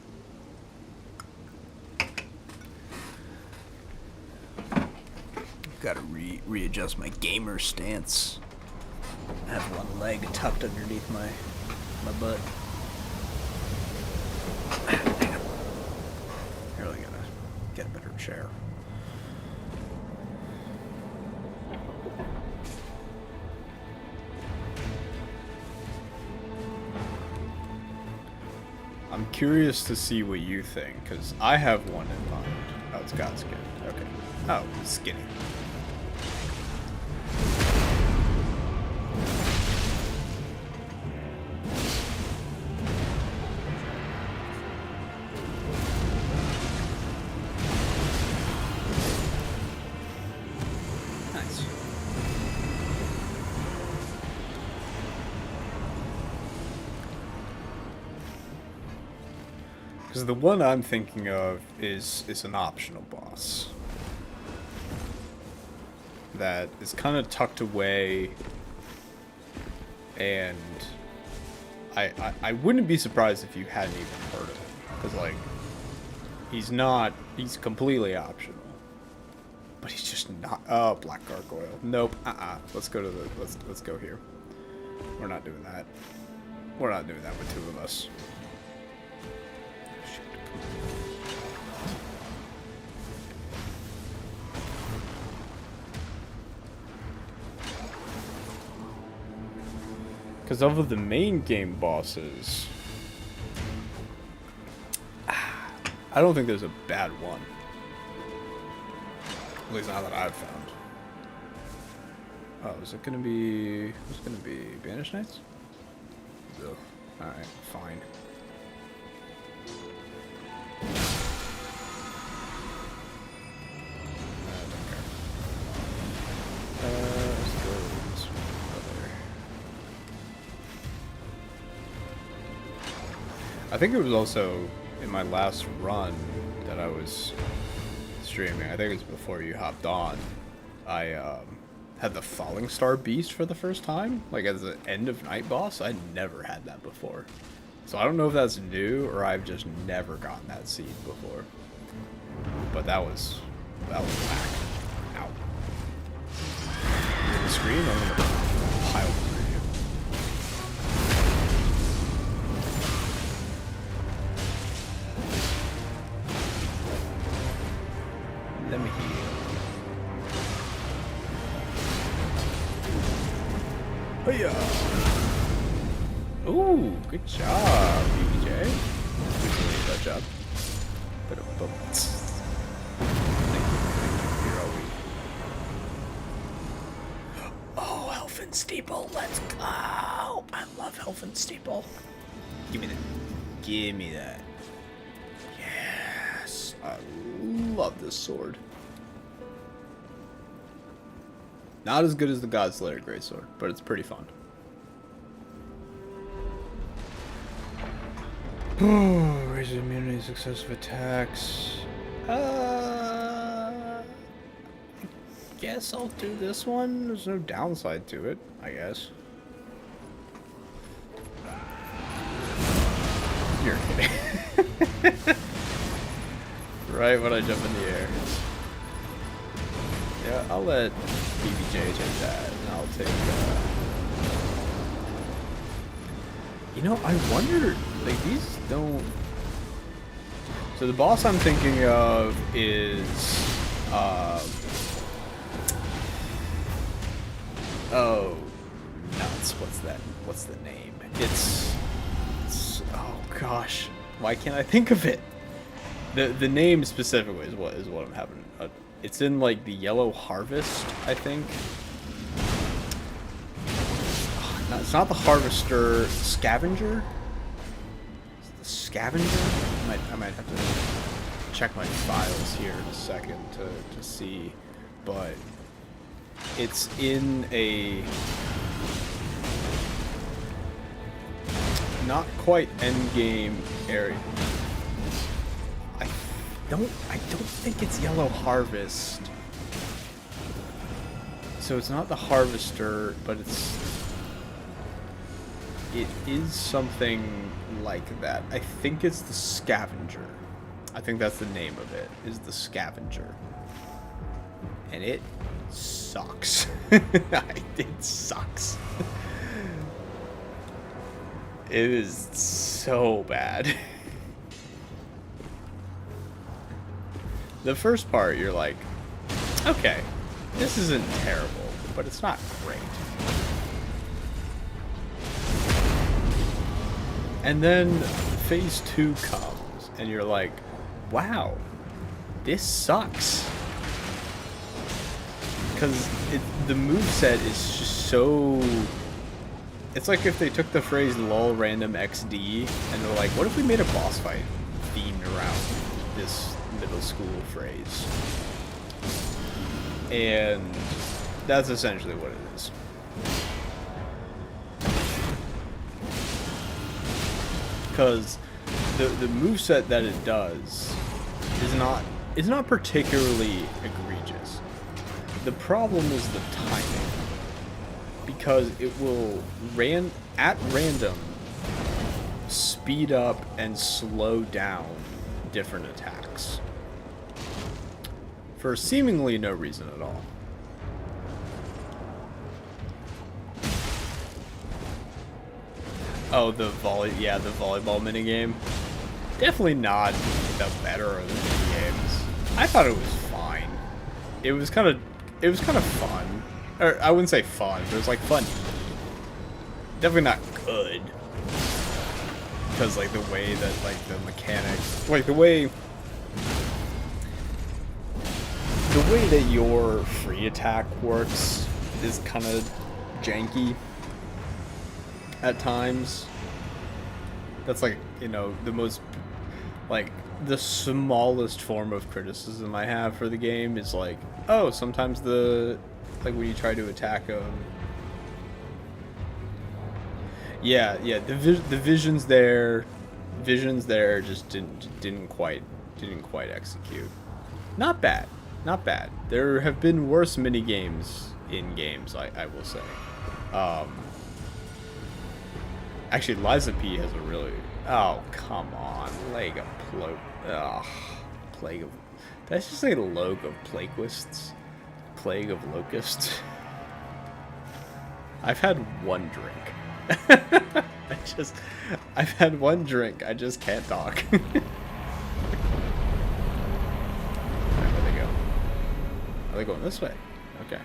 Gotta readjust my gamer stance. I have one leg tucked underneath my butt. Damn. Really gotta get a better chair. I'm curious to see what you think, because I have one in mind. Oh, it's got skin. Okay. Oh, skinny. Because the one I'm thinking of is an optional boss that is kind of tucked away, and I wouldn't be surprised if you hadn't even heard of him, because like he's completely optional, but he's just not. Oh, Black Gargoyle. Nope. Let's go to let's go here. We're not doing that. We're not doing that with two of us. Because of the main game bosses, I don't think there's a bad one. At least not that I've found. Oh, is it gonna be... What's it gonna be? Banished Knights? Ugh. Alright, fine. I think it was also in my last run that I was streaming. I think it was before you hopped on. I had the Falling Star Beast for the first time, like as an end of night boss. I'd never had that before, so I don't know if that's new or I've just never gotten that seed before. But that was whack. Ow. screen, I'm gonna pile through you. Let me heal. Hiya! Ooh, good job, BBJ. Good job. Thank you, oh, Elfin Steeple, let's go! I love Elfin Steeple. Give me that. Give me that. Yes, I love this sword. Not as good as the Godslayer Greatsword, but it's pretty fun. Raises immunity, successive attacks. I guess I'll do this one. There's no downside to it, I guess. You're kidding. Right when I jump in the air. Yeah, I'll let BBJ take that, and I'll take, you know, I wonder, like, these don't... So the boss I'm thinking of is, oh, nuts, what's the name? It's, oh gosh, why can't I think of it? The name specifically is what I'm having, it's in, like, the Yellow Harvest, I think. No, it's not the Harvester. Scavenger? Is it the Scavenger? I might have to check my files here in a second to see. But it's in a not quite endgame area. I don't think it's Yellow Harvest. So it's not the Harvester, but it is something like that. I think it's the Scavenger. I think that's the name of it, is the Scavenger. And it sucks. It sucks. It is so bad. The first part, you're like, okay, this isn't terrible, but it's not great. And then phase 2 comes, and you're like, wow, this sucks. Because the moveset is just so... It's like if they took the phrase lol random XD, and they're like, what if we made a boss fight themed around this middle school phrase? And that's essentially what it is. Because the moveset that it does is not particularly egregious. The problem is the timing. Because it will at random speed up and slow down different attacks. For seemingly no reason at all. Oh, the volleyball minigame. Definitely not the better of the minigames. I thought it was fine. It was kind of fun. Or I wouldn't say fun, but it was like fun. Definitely not good. Because like the way that like the mechanics, like the way that your free attack works is kind of janky at times. That's like, you know, the most, like, the smallest form of criticism I have for the game is like, oh, sometimes like when you try to attack them. Yeah, the visions there just didn't quite execute. Not bad. There have been worse mini games in games, I will say. Actually, Liza P has a really... Oh, come on. Plague of Plague of... Did I just say Logue of Plaguists? Plague of Locusts? I've had one drink. I've had one drink. I just can't talk. Alright, where they go? Are they going this way? Okay.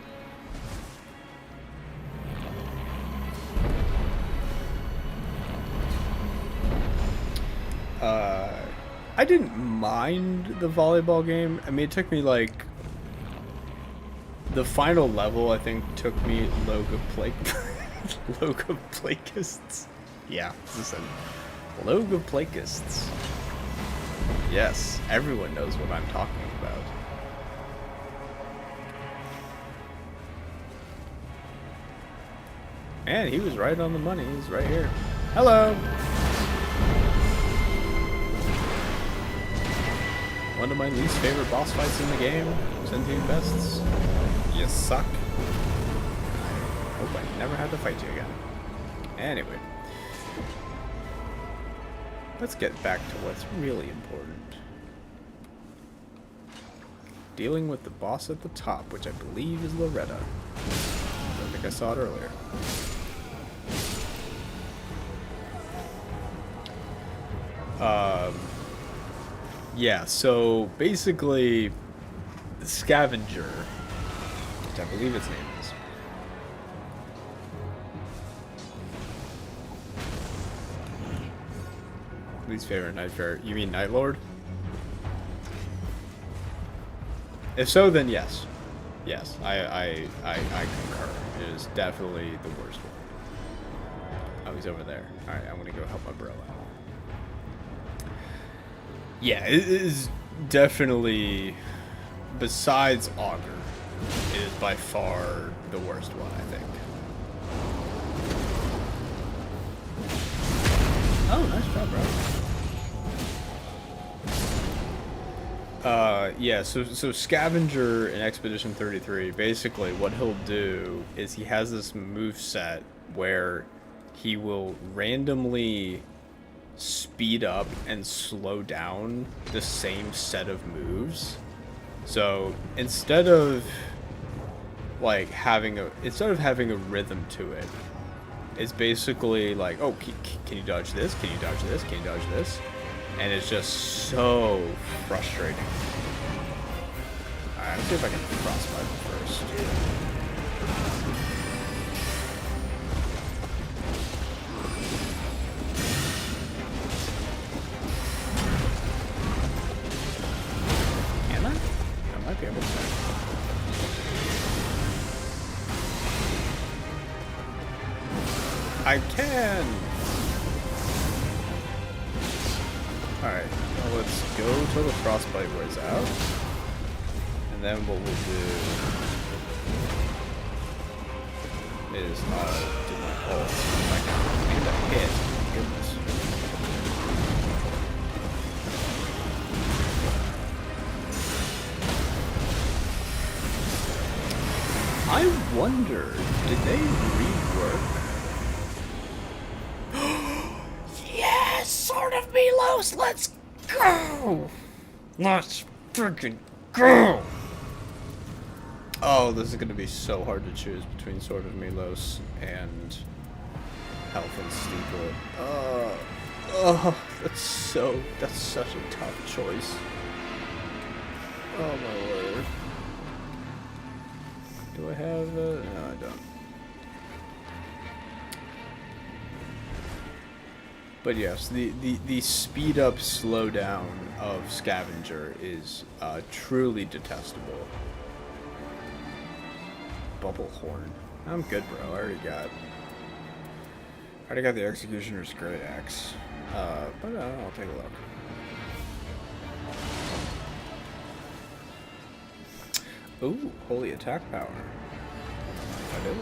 I didn't mind the volleyball game. I mean, it took me like... The final level, I think, took me Logoplakists. Yeah, this is Logoplakists. Yes, everyone knows what I'm talking about. And he was right on the money. He's right here. Hello! One of my least favorite boss fights in the game. Sentient Bests. You suck. I hope I never have to fight you again. Anyway. Let's get back to what's really important. Dealing with the boss at the top, which I believe is Loretta. I don't think I saw it earlier. Yeah, so basically, the Scavenger, which I believe its name is. Least favorite Night Fair. You mean Night Lord? If so, then yes. Yes, I concur. It is definitely the worst one. Oh, he's over there. Alright, I'm gonna go help my bro out. Yeah, it is definitely, besides Augur, it is by far the worst one, I think. Oh, nice job, bro. Yeah, so Scavenger in Expedition 33, basically what he'll do is he has this moveset where he will randomly speed up and slow down the same set of moves. So instead of having a rhythm to it, it's basically like, oh, can you dodge this? Can you dodge this? Can you dodge this? And it's just so frustrating. Alright, let's see if I can crossfire him first. Be able to. I can. Alright, well, let's go till the frostbite wears out. And then what we'll do is I'll do my ult. If I can land a hit. Goodness. I wonder, did they rework? Yes, Sword of Milos, let's go! Let's freaking go! Oh, this is gonna be so hard to choose between Sword of Milos and Health and Steeple. That's such a tough choice. Oh my word. Do I have no, I don't. But yes, the speed up slow down of Scavenger is truly detestable. Bubble Horn. I'm good, bro. I already got the Executioner's Great Axe. But I'll take a look. Ooh, holy attack power. I do.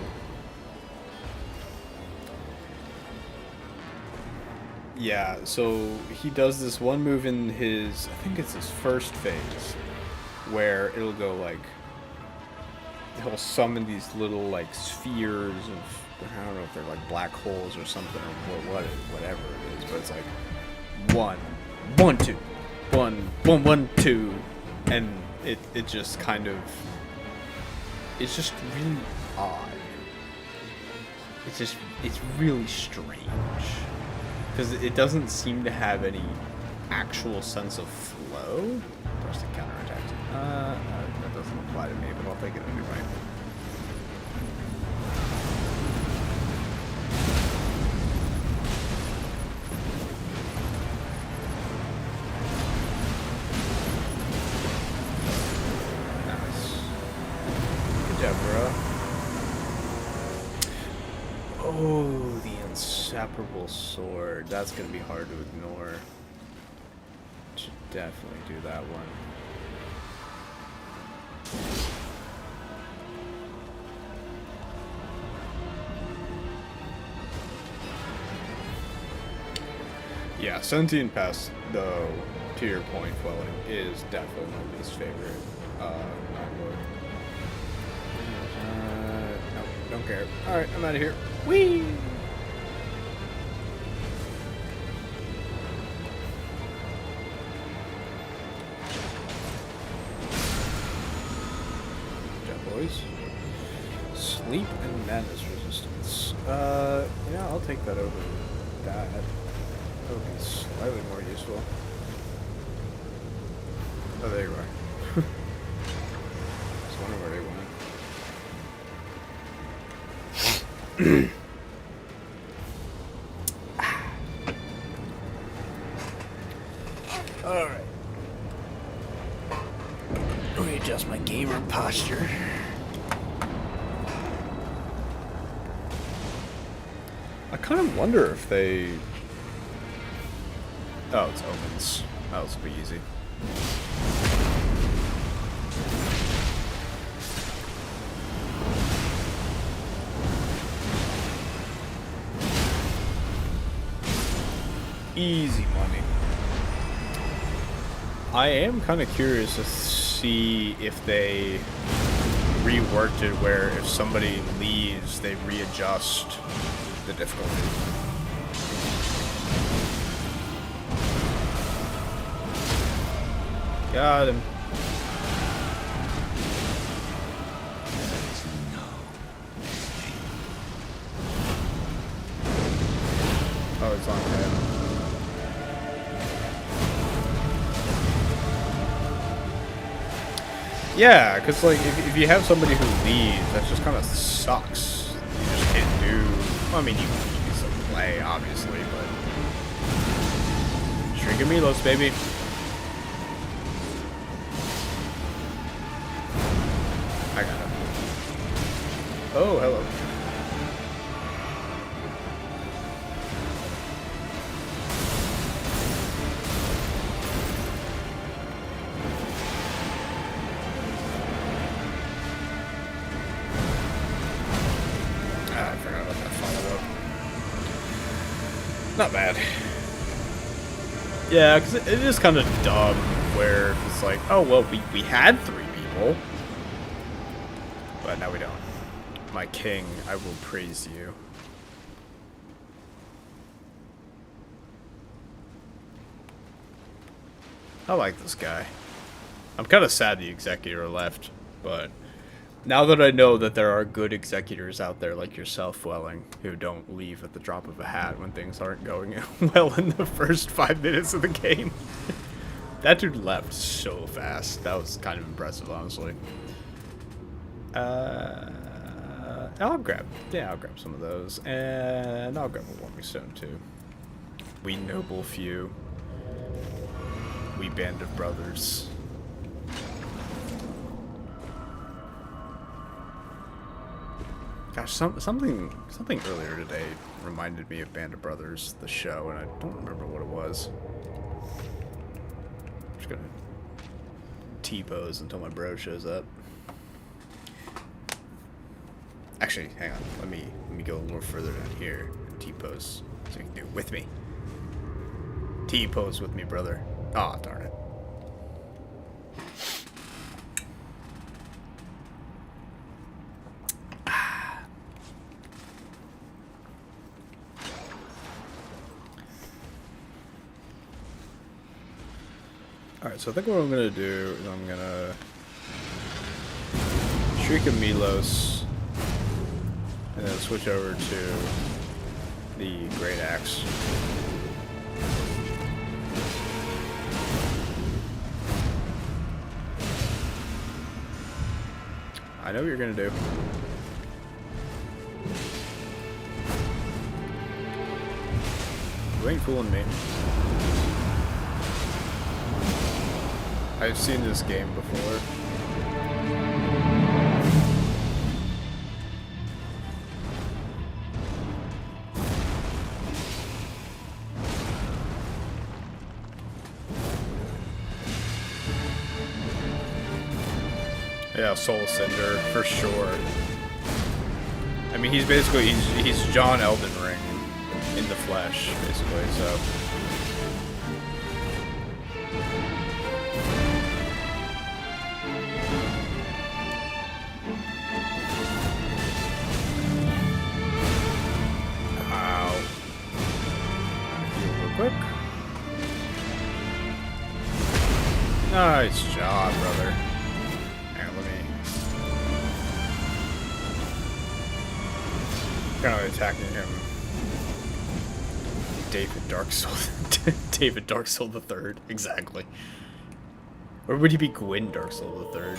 Yeah, so he does this one move in his, I think it's his first phase, where it'll go like, he'll summon these little like spheres of, I don't know if they're like black holes or something, or whatever it is, but it's like 1, 2, 1, 2, and it just kind of, it's just really odd. it's really strange. Because it doesn't seem to have any actual sense of flow. Press the counterattack. That doesn't apply to me, but I'll take it anyway. Nice. Good job, bro. Oh, the inseparable sword. That's gonna be hard to ignore. Should definitely do that one. Yeah, Sentient Pest, though, to your point, Quelling, is definitely my least favorite. No, don't care. Alright, I'm out of here. Whee! Boys. Sleep and madness resistance. Yeah, I'll take that over that. That would be slightly more useful. Oh, there you are. Just wondering where they went. Alright. Readjust my gamer posture. I kind of wonder if they... Oh, it's omens. That was be easy. Easy money. I am kind of curious to see if they reworked it where if somebody leaves, they readjust the difficulty. Got him. Oh, it's on him. Yeah, because like if you have somebody who leaves, that just kind of sucks. You just can't do. Well, I mean, you can still play, obviously, but shrinking Milos, baby. I got it. Oh, hello. I forgot about that follow-up. Not bad. Yeah, because it is kind of dumb where it's like, oh, well, we had 3 people. But now we don't. My king, I will praise you. I like this guy. I'm kind of sad the Executor left, but now that I know that there are good Executors out there like yourself, Welling, who don't leave at the drop of a hat when things aren't going well in the first 5 minutes of the game. That dude left so fast. That was kind of impressive, honestly. I'll grab some of those, and I'll grab a warming stone too. We noble few, we band of brothers. Gosh, something earlier today reminded me of Band of Brothers, the show, and I don't remember what it was. I'm just gonna T-pose until my bro shows up. Actually, hang on. Let me go a little further down here and T-pose so you can do it with me. T-pose with me, brother. Aw, oh, darn it. Alright, so I think what I'm gonna do is I'm gonna Shriek of Milos. And then switch over to the Great Axe. I know what you're gonna do. You ain't fooling me. I've seen this game before. Yeah, Soul Cinder, for sure. I mean, he's basically, he's John Elden Ring in the flesh, basically, so. Ow. Real quick. Nice job, brother. Kind of attacking him. David Dark Soul. David Dark Soul the Third, exactly. Or would he be Gwyn Dark Soul the Third?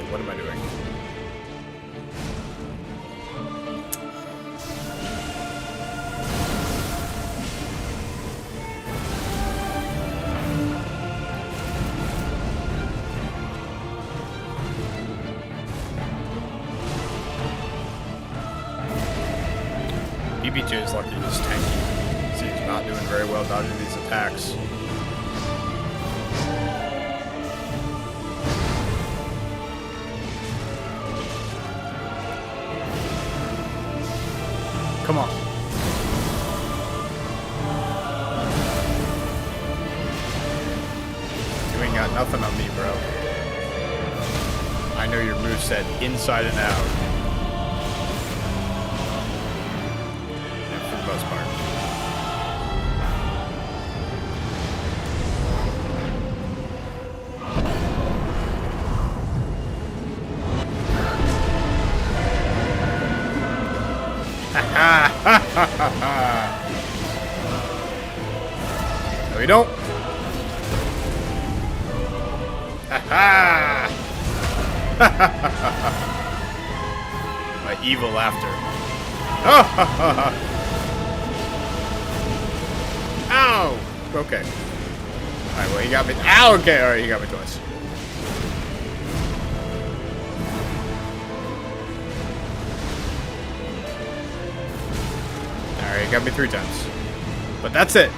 What am I doing? BB2 is lucky he's tanky. See, he's not doing very well dodging these attacks. Come on. You ain't got nothing on me, bro. I know your moveset inside and out. And for the most part. No, we don't. My evil laughter. Ow! Okay. Alright, well, he got me. Ow! Okay, alright, he got me twice. Alright, he got me 3 times. But that's it.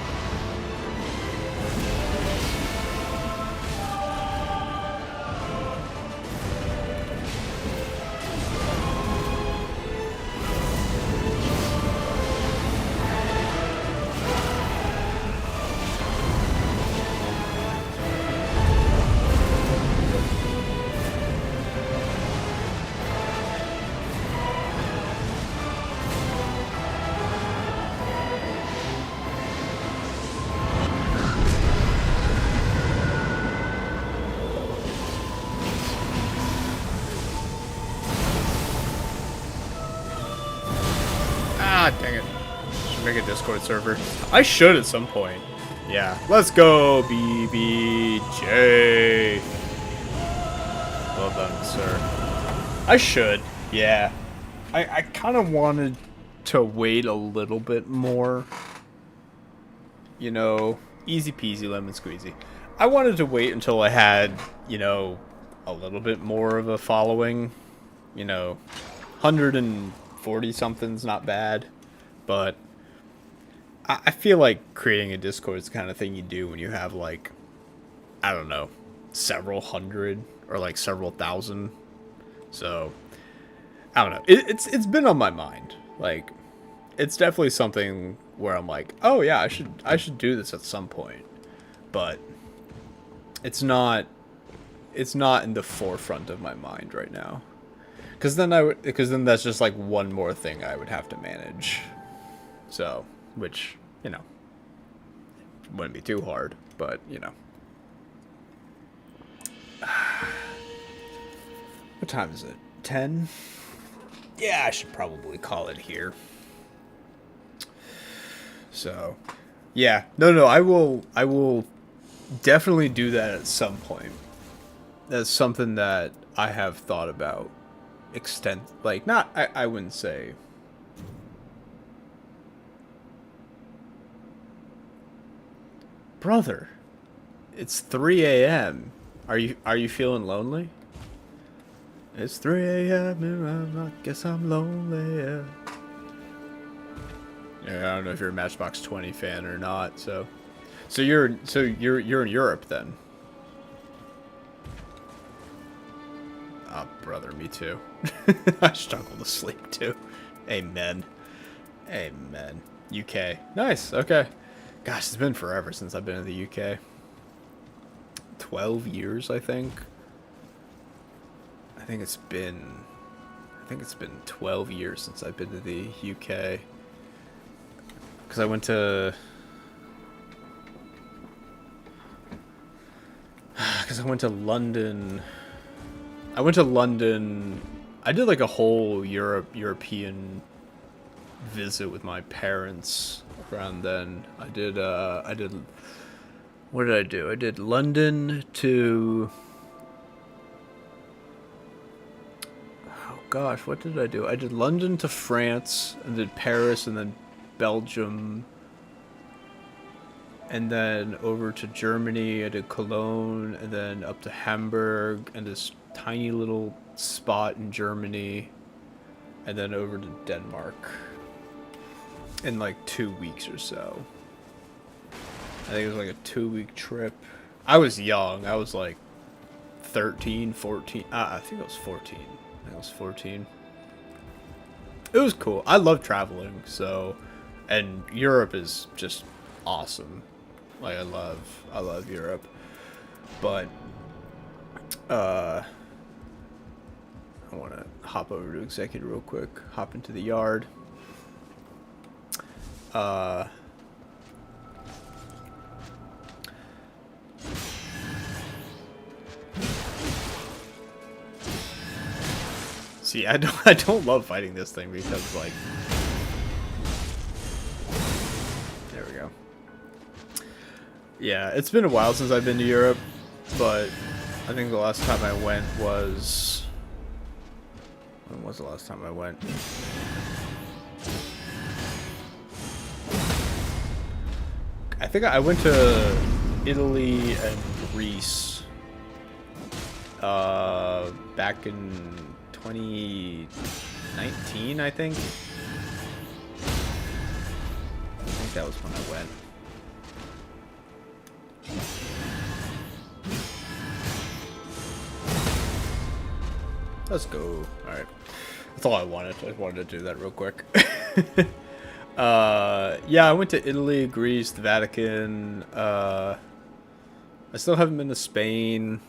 Ah, dang it. Should make a Discord server. I should at some point. Yeah. Let's go, BBJ. Well done, sir. I should. Yeah. I kind of wanted to wait a little bit more. You know, easy peasy lemon squeezy. I wanted to wait until I had, you know, a little bit more of a following. You know, 140 something's not bad, but I feel like creating a Discord is the kind of thing you do when you have, like, I don't know, several hundred or like several thousand. So I don't know. It's been on my mind. Like, it's definitely something where I'm like, oh yeah, I should do this at some point, but it's not in the forefront of my mind right now. Because then that's just like one more thing I would have to manage. So, which, you know, wouldn't be too hard, but you know. What time is it? 10? Yeah, I should probably call it here. So, yeah. No, I will definitely do that at some point. That's something that I have thought about like, not, I wouldn't say. Brother, it's 3 a.m. Are you feeling lonely? It's 3 a.m. and I guess I'm lonely. Yeah, I don't know if you're a Matchbox 20 fan or not. So you're in Europe then. Oh, brother, me too. I struggle to sleep too. Amen. Amen. UK. Nice. Okay. Gosh, it's been forever since I've been in the UK. 12 years, I think. I think it's been 12 years since I've been to the UK. Because I went to London. I did like a whole European visit with my parents around then. I did what did I do? I did London to, oh gosh, what did I do? I did London to France, and did Paris, and then Belgium, and then over to Germany. I did Cologne, and then up to Hamburg, and this tiny little spot in Germany, and then over to Denmark in like 2 weeks or so. I think it was like a 2-week trip. I was young. I was like 13, 14. I think I was 14. It was cool. I love traveling, so, and Europe is just awesome. Like, I love Europe. But I want to hop over to Executive real quick. Hop into the yard. See, I don't love fighting this thing because, like, there we go. Yeah, it's been a while since I've been to Europe, but I think the last time I went was, when was the last time I went? I think I went to Italy and Greece back in 2019, I think. I think that was when I went. Let's go. Alright. That's all I wanted. I just wanted to do that real quick. Yeah, I went to Italy, Greece, the Vatican. I still haven't been to Spain.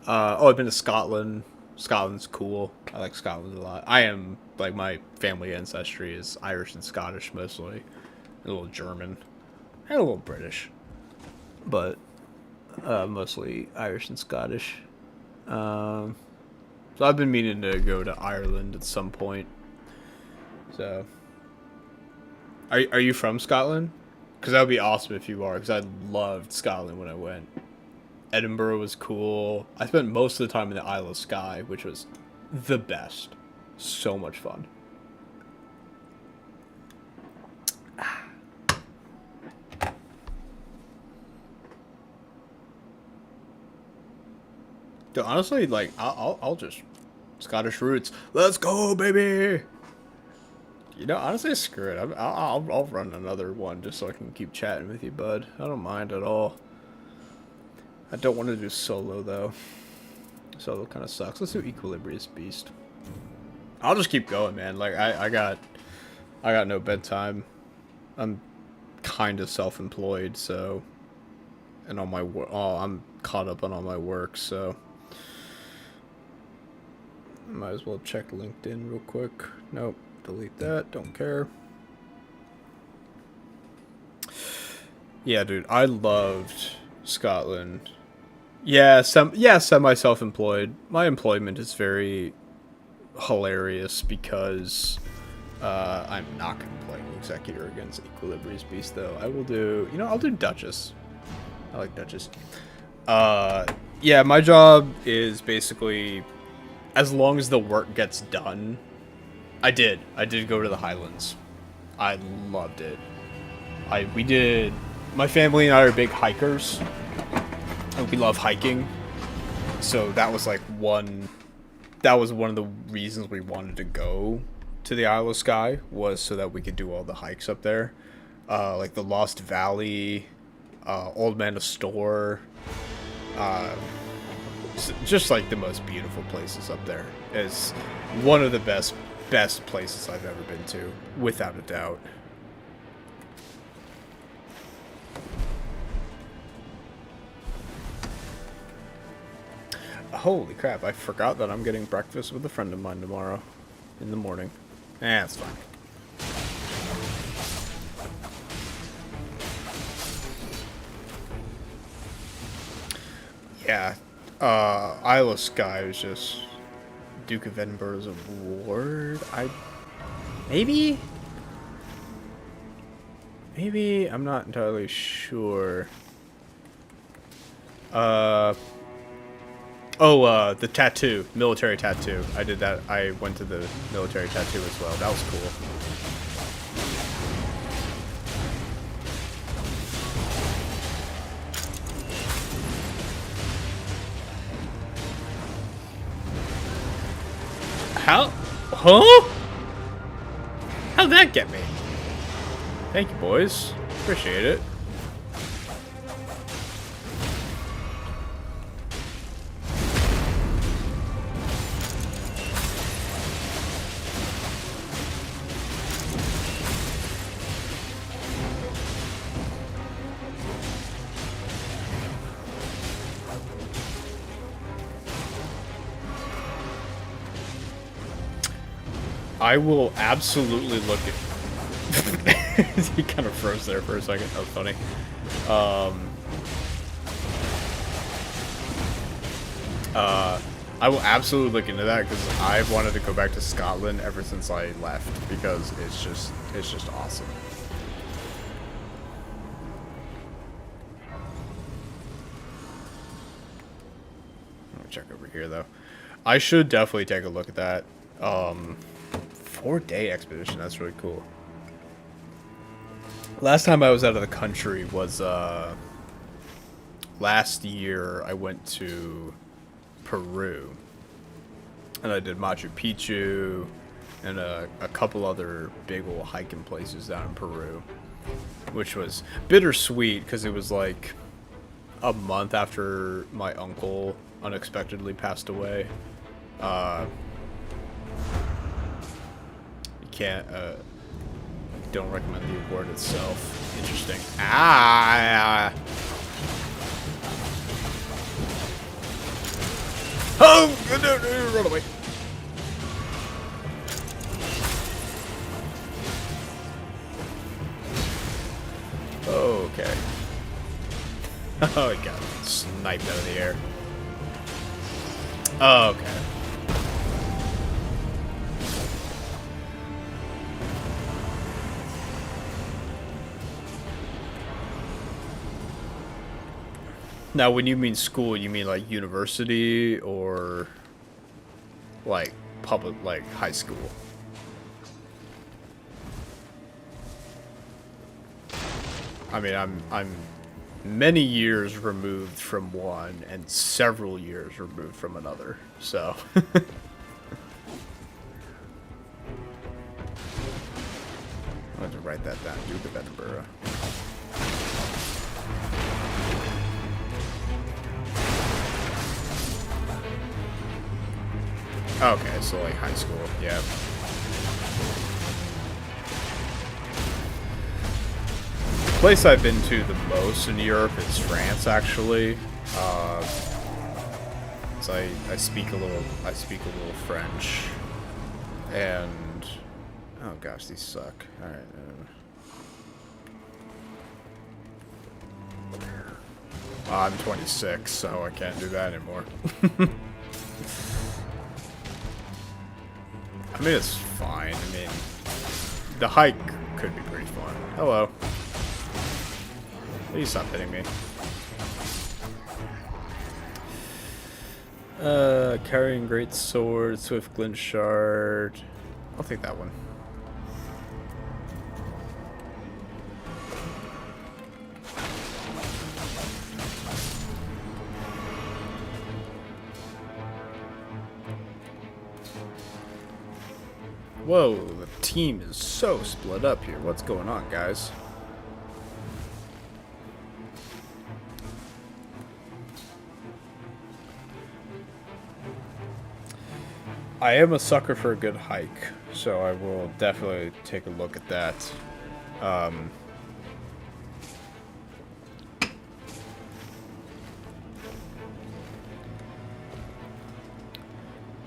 I've been to Scotland. Scotland's cool. I like Scotland a lot. I am, like, my family ancestry is Irish and Scottish mostly. A little German. And a little British. But, mostly Irish and Scottish. So I've been meaning to go to Ireland at some point. So, are you from Scotland? Because that would be awesome if you are, because I loved Scotland when I went. Edinburgh was cool. I spent most of the time in the Isle of Skye, which was the best. So much fun. Dude, honestly, like, I'll just Scottish roots. Let's go, baby. You know, honestly, screw it. I'll run another one just so I can keep chatting with you, bud. I don't mind at all. I don't want to do solo, though. Solo kind of sucks. Let's do Equilibrious Beast. I'll just keep going, man. Like I got no bedtime. I'm kind of self-employed, so, and all my work. Oh, I'm caught up on all my work, so might as well check LinkedIn real quick. Nope, delete that. Don't care. Yeah, dude, I loved Scotland. Yeah, semi self-employed. My employment is very hilarious because I'm not going to be playing Executor against Equilibrious Beast, though. I will do, I'll do Duchess. I like Duchess. Yeah, my job is basically, as long as the work gets done, I did go to the Highlands. I loved it. My family and I are big hikers. And we love hiking. So that was like one of the reasons we wanted to go to the Isle of Skye, was so that we could do all the hikes up there. Like the Lost Valley, Old Man of Store, just like the most beautiful places up there. It's one of the best places I've ever been to, without a doubt. Holy crap, I forgot that I'm getting breakfast with a friend of mine tomorrow in the morning. That's fine. Yeah, Isle of Skye was just Duke of Edinburgh's award. Maybe, I'm not entirely sure. The tattoo, military tattoo. I did that. I went to the military tattoo as well. That was cool. How? Huh? How'd that get me? Thank you, boys. Appreciate it. I will absolutely look at... He kind of froze there for a second. That was funny. I will absolutely look into that, because I've wanted to go back to Scotland ever since I left, because it's just awesome. Let me check over here, though. I should definitely take a look at that. 4-day expedition, that's really cool. Last time I was out of the country was last year. I went to Peru, and I did Machu Picchu and a couple other big old hiking places down in Peru, which was bittersweet because it was like a month after my uncle unexpectedly passed away. Don't recommend the award itself. Interesting. Oh, no, run away. Okay. Oh, he got sniped out of the air. Oh, okay. Now, when you mean school, you mean like university or like public, like high school? I mean, I'm many years removed from one and several years removed from another, so. I have to write that down. Duke of Edinburgh. Okay, so like high school, yeah. The place I've been to the most in Europe is France, actually. So I speak a little French, and oh gosh, these suck. All right. I'm 26, so I can't do that anymore. I mean, it's fine. I mean, the hike could be pretty fun. Hello. Please stop hitting me. Carrying great sword, swift glint shard. I'll take that one. Whoa, the team is so split up here. What's going on, guys? I am a sucker for a good hike, so I will definitely take a look at that.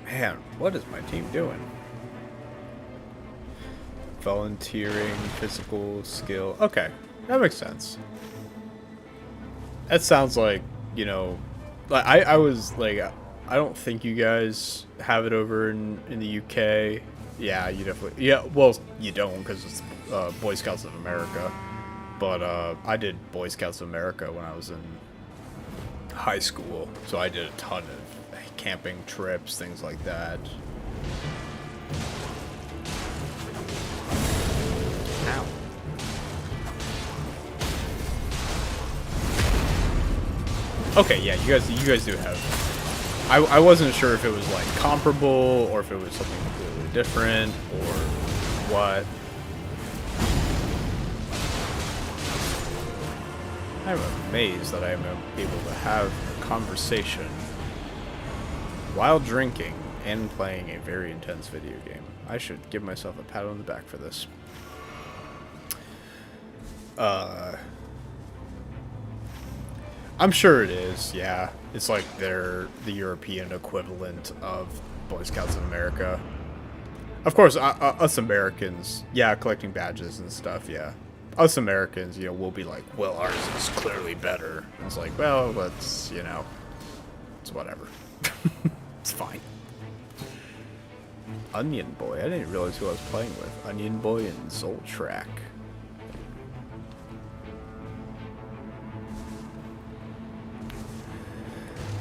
Man, what is my team doing? Volunteering, physical skill. Okay, that makes sense. That sounds like, you know, like I was like, I don't think you guys have it over in the UK. Yeah, you definitely. Yeah, well, you don't because it's Boy Scouts of America. But I did Boy Scouts of America when I was in high school, so I did a ton of camping trips, things like that. Ow. Okay, yeah, you guys do have. I wasn't sure if it was like comparable or if it was something completely different or what. I'm amazed that I am able to have a conversation while drinking and playing a very intense video game. I should give myself a pat on the back for this. I'm sure it is, yeah. It's like they're the European equivalent of Boy Scouts of America. Of course, us Americans, yeah, collecting badges and stuff, yeah. Us Americans, you know, we'll be like, well, ours is clearly better. And it's like, well, let's, you know, it's whatever. It's fine. Onion Boy, I didn't realize who I was playing with. Onion Boy and Zoltrak.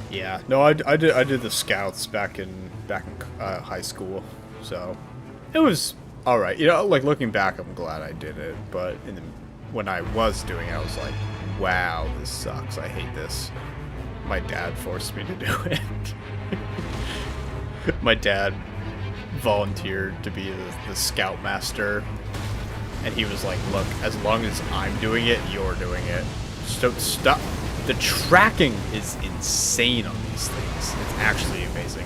Yeah, no, I did the Scouts back in high school, so it was all right. You know, like looking back, I'm glad I did it. But when I was doing it, I was like, wow, this sucks. I hate this. My dad forced me to do it. My dad volunteered to be the Scoutmaster, and he was like, look, as long as I'm doing it, you're doing it. Stop. The tracking is insane on these things. It's actually amazing.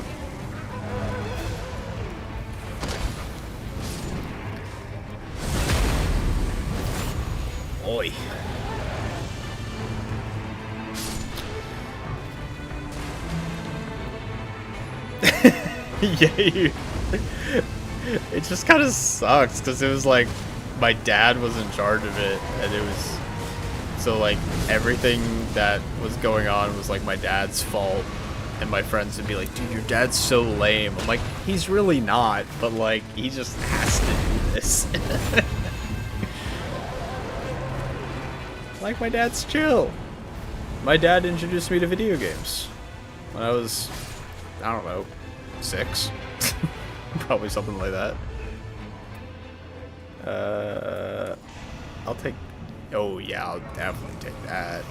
Oi. Yeah, it just kind of sucks because it was like my dad was in charge of it, and it was so like everything that was going on was like my dad's fault, and my friends would be like, dude, your dad's so lame. I'm like, he's really not, but like he just has to do this. Like, my dad's chill. My dad introduced me to video games when I was, I don't know, 6. Probably something like that. I'll take... Oh, yeah, I'll definitely take that.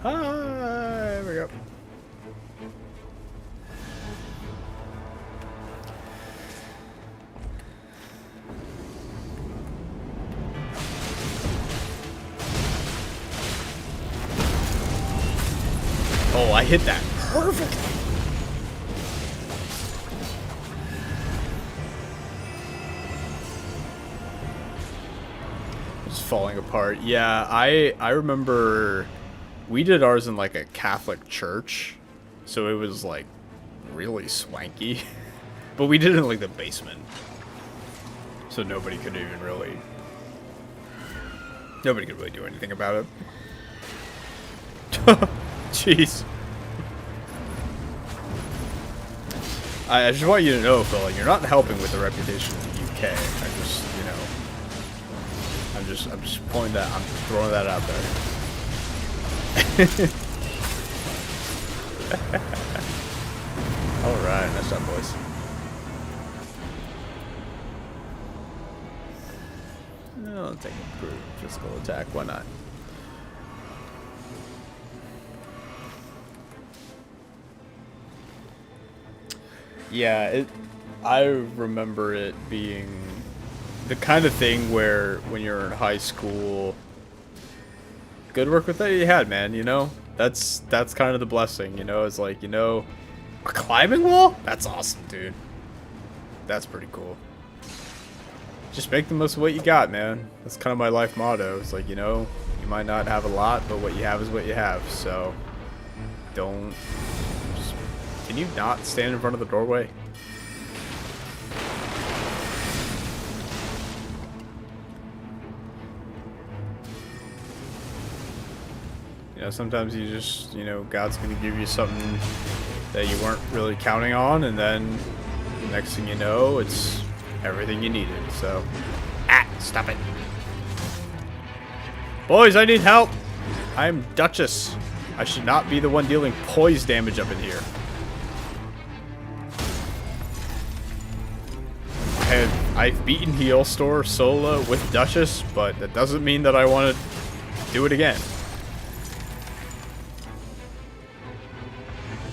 There we go. Oh, I hit that perfectly. Just falling apart. Yeah, I remember we did ours in like a Catholic church, so it was like really swanky. But we did it in like the basement, so nobody could really do anything about it. Jeez. I just want you to know, Phil, like, you're not helping with the reputation of the UK. I'm just pulling that. I'm throwing that out there. All right, nice job, boys. I'll take a brute physical attack. Why not? Yeah, I remember it being the kind of thing where when you're in high school, good work with that you had, man. You know, that's kind of the blessing. You know, it's like, you know, a climbing wall. That's awesome, dude. That's pretty cool. Just make the most of what you got, man. That's kind of my life motto. It's like, you know, you might not have a lot, but what you have is what you have. So don't. Can you not stand in front of the doorway? You know, sometimes you just, you know, God's going to give you something that you weren't really counting on, and then the next thing you know, it's everything you needed. So, stop it. Boys, I need help. I'm Duchess. I should not be the one dealing poise damage up in here. I've beaten Healstore solo with Duchess, but that doesn't mean that I want to do it again.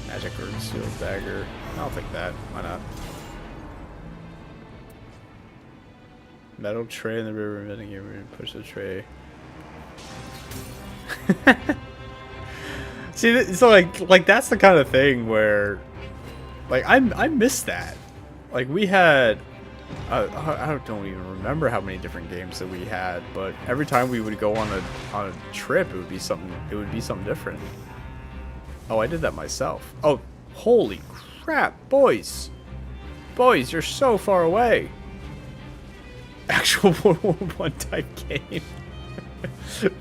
Magic Word, Steel Dagger. I'll take that. Why not? Metal tray in the river, emitting your push the tray. See, so like that's the kind of thing where, like, I miss that. Like, we had. I don't even remember how many different games that we had, but every time we would go on a trip, it would be something different. Oh, I did that myself. Oh, holy crap, boys, you're so far away. Actual World War I type game,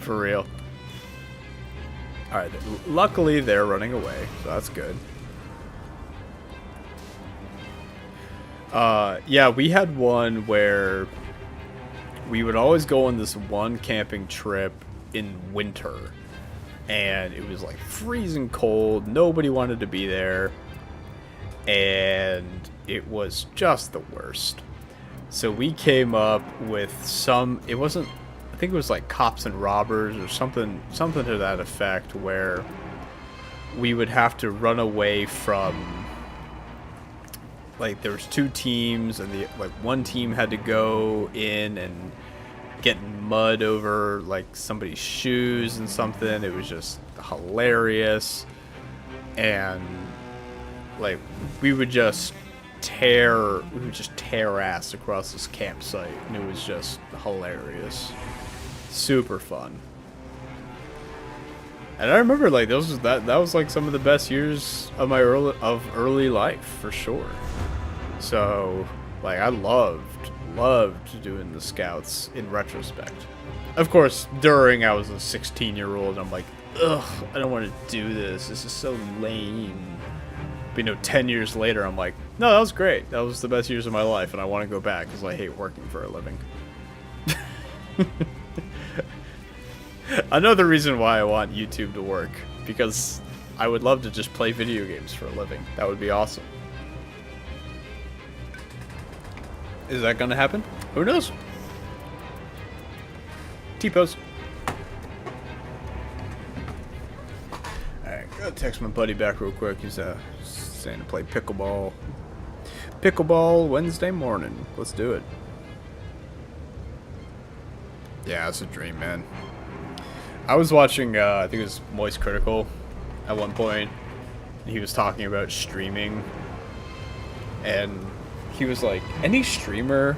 for real. All right, luckily they're running away, so that's good. Yeah, we had one where we would always go on this one camping trip in winter, and it was like freezing cold. Nobody wanted to be there, and it was just the worst. So we came up with it wasn't, I think it was like Cops and Robbers or something to that effect, where we would have to run away from, like, there was two teams, and one team had to go in and get mud over like somebody's shoes and something. It was just hilarious, and like we would just tear ass across this campsite, and it was just hilarious, super fun. And I remember, like, that was like some of the best years of my early life, for sure. So, like, I loved doing the scouts in retrospect. Of course, during I was a 16-year-old, I'm like, ugh, I don't want to do this. This is so lame. But, you know, 10 years later, I'm like, no, that was great. That was the best years of my life, and I want to go back because I hate working for a living. Another reason why I want YouTube to work, because I would love to just play video games for a living. That would be awesome. Is that gonna happen? Who knows? T-pose. Alright, gotta text my buddy back real quick. He's saying to play pickleball. Pickleball Wednesday morning. Let's do it. Yeah, it's a dream, man. I was watching, I think it was Moist Critical, at one point. He was talking about streaming, and he was like, any streamer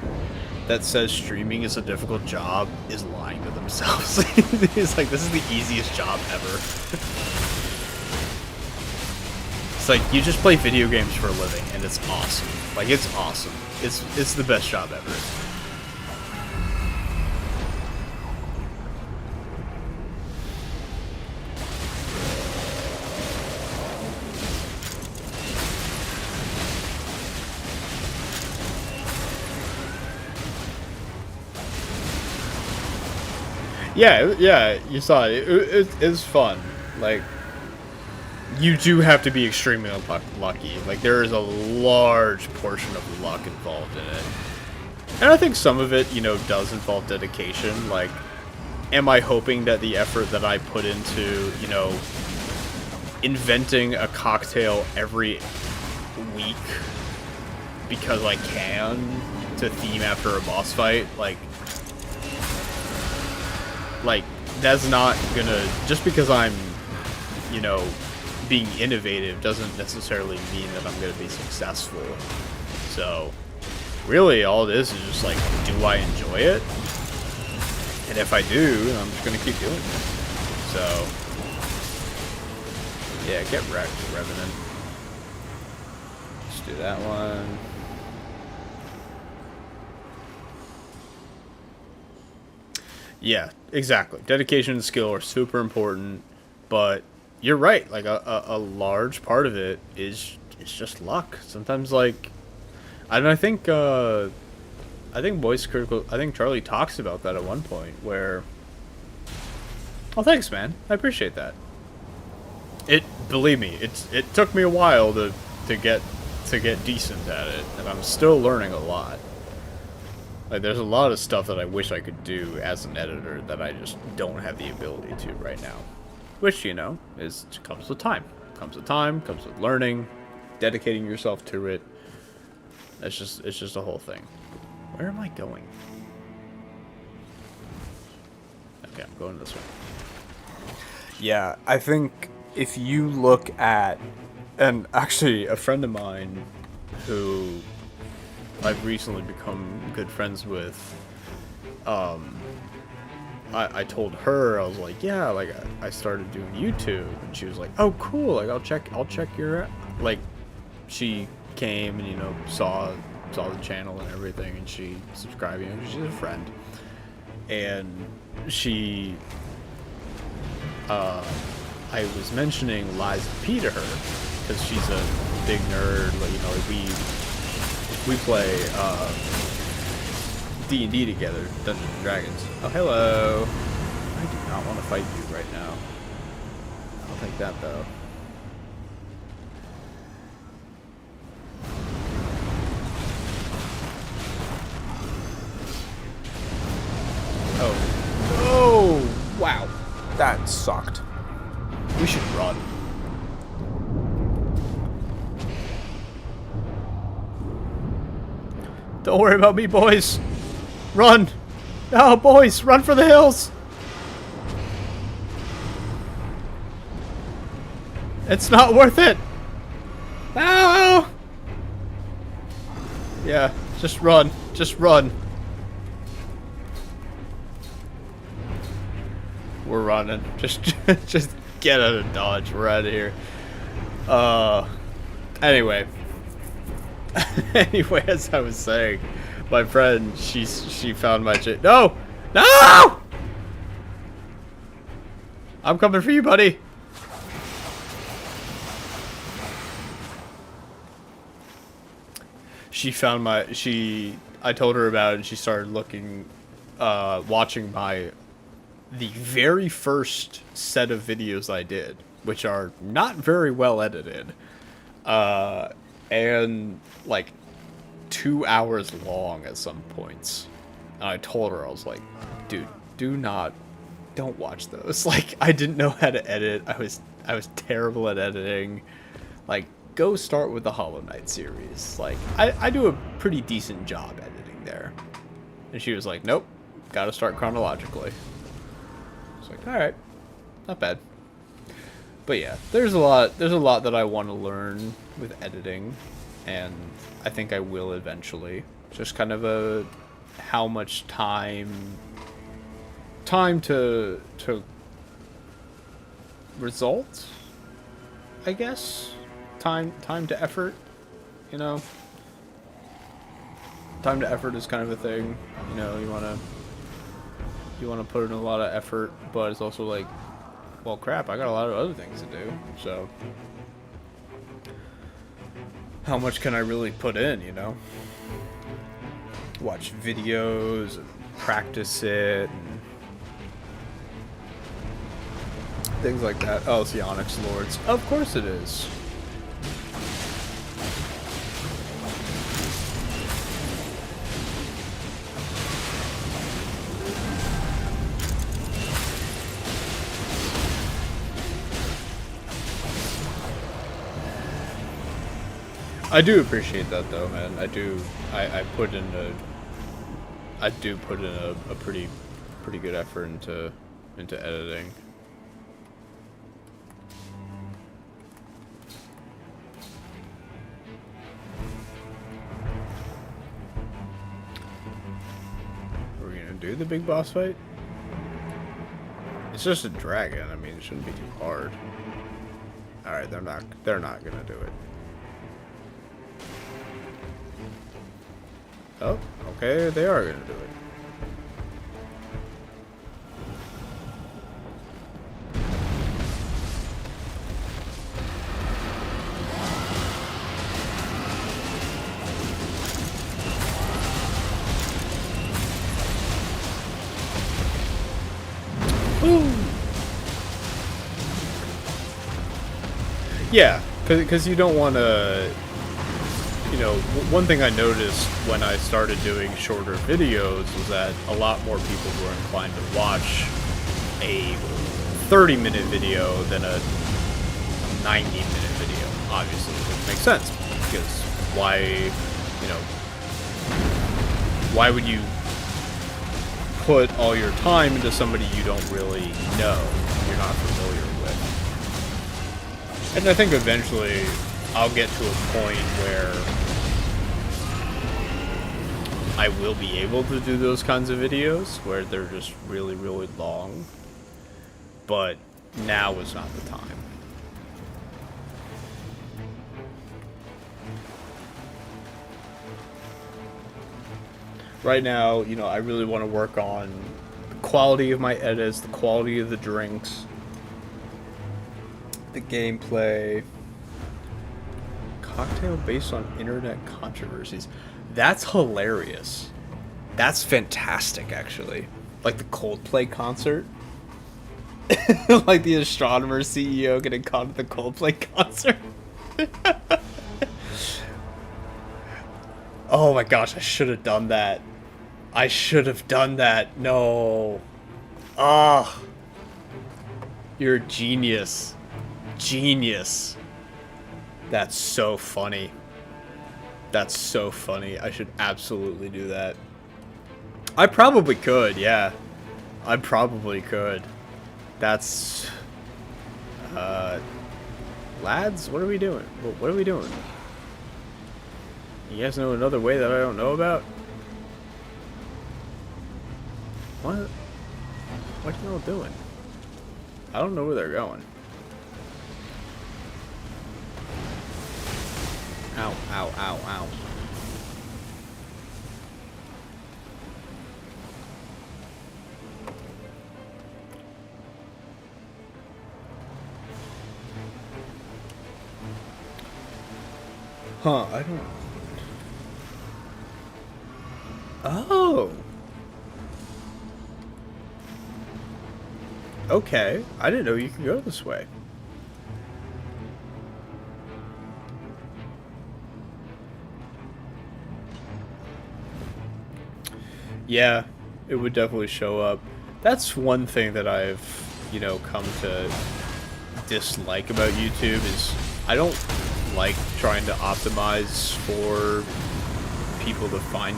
that says streaming is a difficult job is lying to themselves. He's like, this is the easiest job ever. It's like, you just play video games for a living, and it's awesome. Like, it's awesome. It's the best job ever. Yeah, you saw it. It's fun. Like, you do have to be extremely lucky. Like, there is a large portion of luck involved in it. And I think some of it, you know, does involve dedication. Like, am I hoping that the effort that I put into, you know, inventing a cocktail every week because I can to theme after a boss fight, like that's not gonna, just because I'm, you know, being innovative doesn't necessarily mean that I'm gonna be successful. So really all it is just like, do I enjoy it? And if I do, I'm just gonna keep doing it. So yeah, get wrecked, Revenant. Let's do that one. Yeah, exactly. Dedication and skill are super important, but you're right. Like a large part of it is just luck. Sometimes, like, and I think voice critical. I think Charlie talks about that at one point where. Oh, thanks, man. I appreciate that. Believe me, it took me a while to get decent at it, and I'm still learning a lot. Like, there's a lot of stuff that I wish I could do as an editor that I just don't have the ability to right now. Which, you know, comes with time. Comes with time, comes with learning, dedicating yourself to it. It's just a whole thing. Where am I going? Okay, I'm going this way. Yeah, I think if you look at, and actually a friend of mine who I've recently become good friends with, I told her, I was like, yeah, like I started doing YouTube, and she was like, oh cool, like I'll check your, like, she came and, you know, saw the channel and everything, and she subscribed, you know, she's a friend, and she, I was mentioning Lies of P to her, because she's a big nerd, like, you know, like we play D&D together, Dungeons and Dragons. Oh, hello. I do not want to fight you right now. I'll take that, though. Oh. Oh! Wow. That sucked. We should run. Don't worry about me, boys. Run! No, boys, run for the hills! It's not worth it! No! Yeah, just run. Just run. We're running. Just get out of Dodge. We're out of here. Anyway. Anyway, as I was saying, my friend, she found my No! No! I'm coming for you, buddy. She found my, I told her about it, and she started looking, watching the very first set of videos I did, which are not very well edited. And like 2 hours long at some points. And I told her, I was like, dude, don't watch those. Like, I didn't know how to edit. I was terrible at editing. Like, go start with the Hollow Knight series. Like, I do a pretty decent job editing there. And she was like, nope, gotta start chronologically. I was like, alright, not bad. But yeah, there's a lot that I want to learn with editing, and I think I will eventually. Just kind of a how much time to result, I guess. Time to effort, you know. Time to effort is kind of a thing, you know. You wanna put in a lot of effort, but it's also like, well, crap, I got a lot of other things to do, so how much can I really put in, you know? Watch videos and practice it and things like that. Oh, it's the Onyx Lords. Of course it is. I do appreciate that though, man. I do. I put in a. I do put in a pretty good effort into editing. Are we gonna do the big boss fight? It's just a dragon. I mean, it shouldn't be too hard. All right, they're not gonna do it. Oh, okay, they are gonna do it. Woo! Yeah, because you don't want to. You know, one thing I noticed when I started doing shorter videos was that a lot more people were inclined to watch a 30-minute video than a 90-minute video, obviously, which makes sense, because why, you know, why would you put all your time into somebody you don't really know, you're not familiar with? And I think eventually I'll get to a point where I will be able to do those kinds of videos where they're just really, really long. But now is not the time. Right now, you know, I really want to work on the quality of my edits, the quality of the drinks, the gameplay. Cocktail based on internet controversies. That's hilarious. That's fantastic, actually. Like the Coldplay concert. Like the astronomer CEO getting caught at the Coldplay concert. Oh my gosh, I should have done that. I should have done that. No. Ah. Oh. You're a genius. Genius. That's so funny. That's so funny. I should absolutely do that. I probably could, yeah. I probably could. That's... lads, what are we doing? What are we doing? You guys know another way that I don't know about? What? What are y'all doing? I don't know where they're going. Ow, ow, ow, ow. Huh, I don't... Oh! Okay, I didn't know you could go this way. Yeah, it would definitely show up. That's one thing that I've, you know, come to dislike about YouTube is I don't like trying to optimize for people to find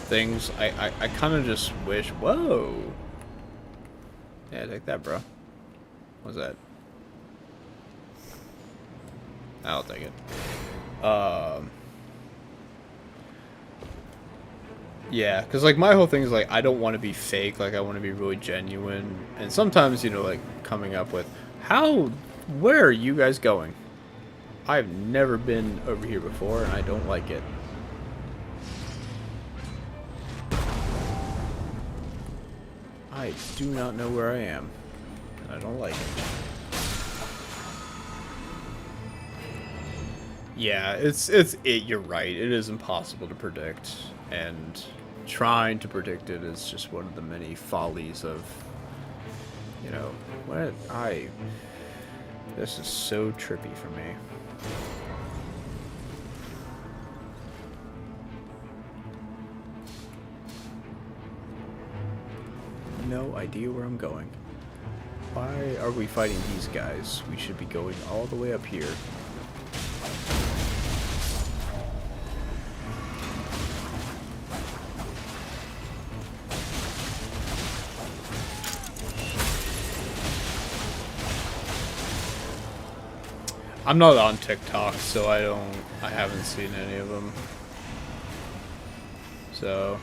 things. I kind of just wish, whoa. Yeah, take that, bro. What's that? I'll take it. Yeah, because, like, my whole thing is, like, I don't want to be fake. Like, I want to be really genuine. And sometimes, you know, like, coming up with, where are you guys going? I've never been over here before, and I don't like it. I do not know where I am, and I don't like it. Yeah, you're right. It is impossible to predict, and trying to predict it is just one of the many follies of, you know, this is so trippy for me. No idea where I'm going. Why are we fighting these guys? We should be going all the way up here. I'm not on TikTok, so I haven't seen any of them. So,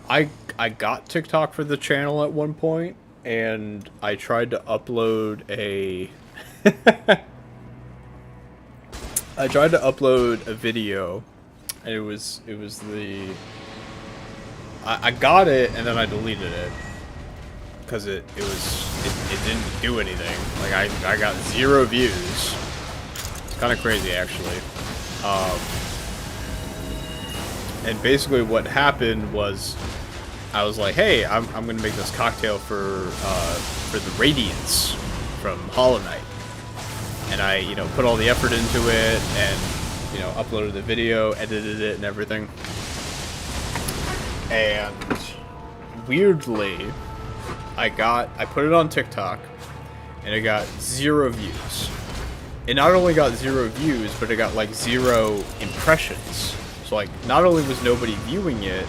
I got TikTok for the channel at one point, and I tried to upload a I tried to upload a video, and it was the I got it and then I deleted it because it didn't do anything. Like I got 0 views. It's kind of crazy actually. And basically what happened was I was like, hey, I'm gonna make this cocktail for the Radiance from Hollow Knight. And I, you know, put all the effort into it and, you know, uploaded the video, edited it and everything. And weirdly, I put it on TikTok and it got 0 views. It not only got 0 views, but it got like 0 impressions. So like, not only was nobody viewing it,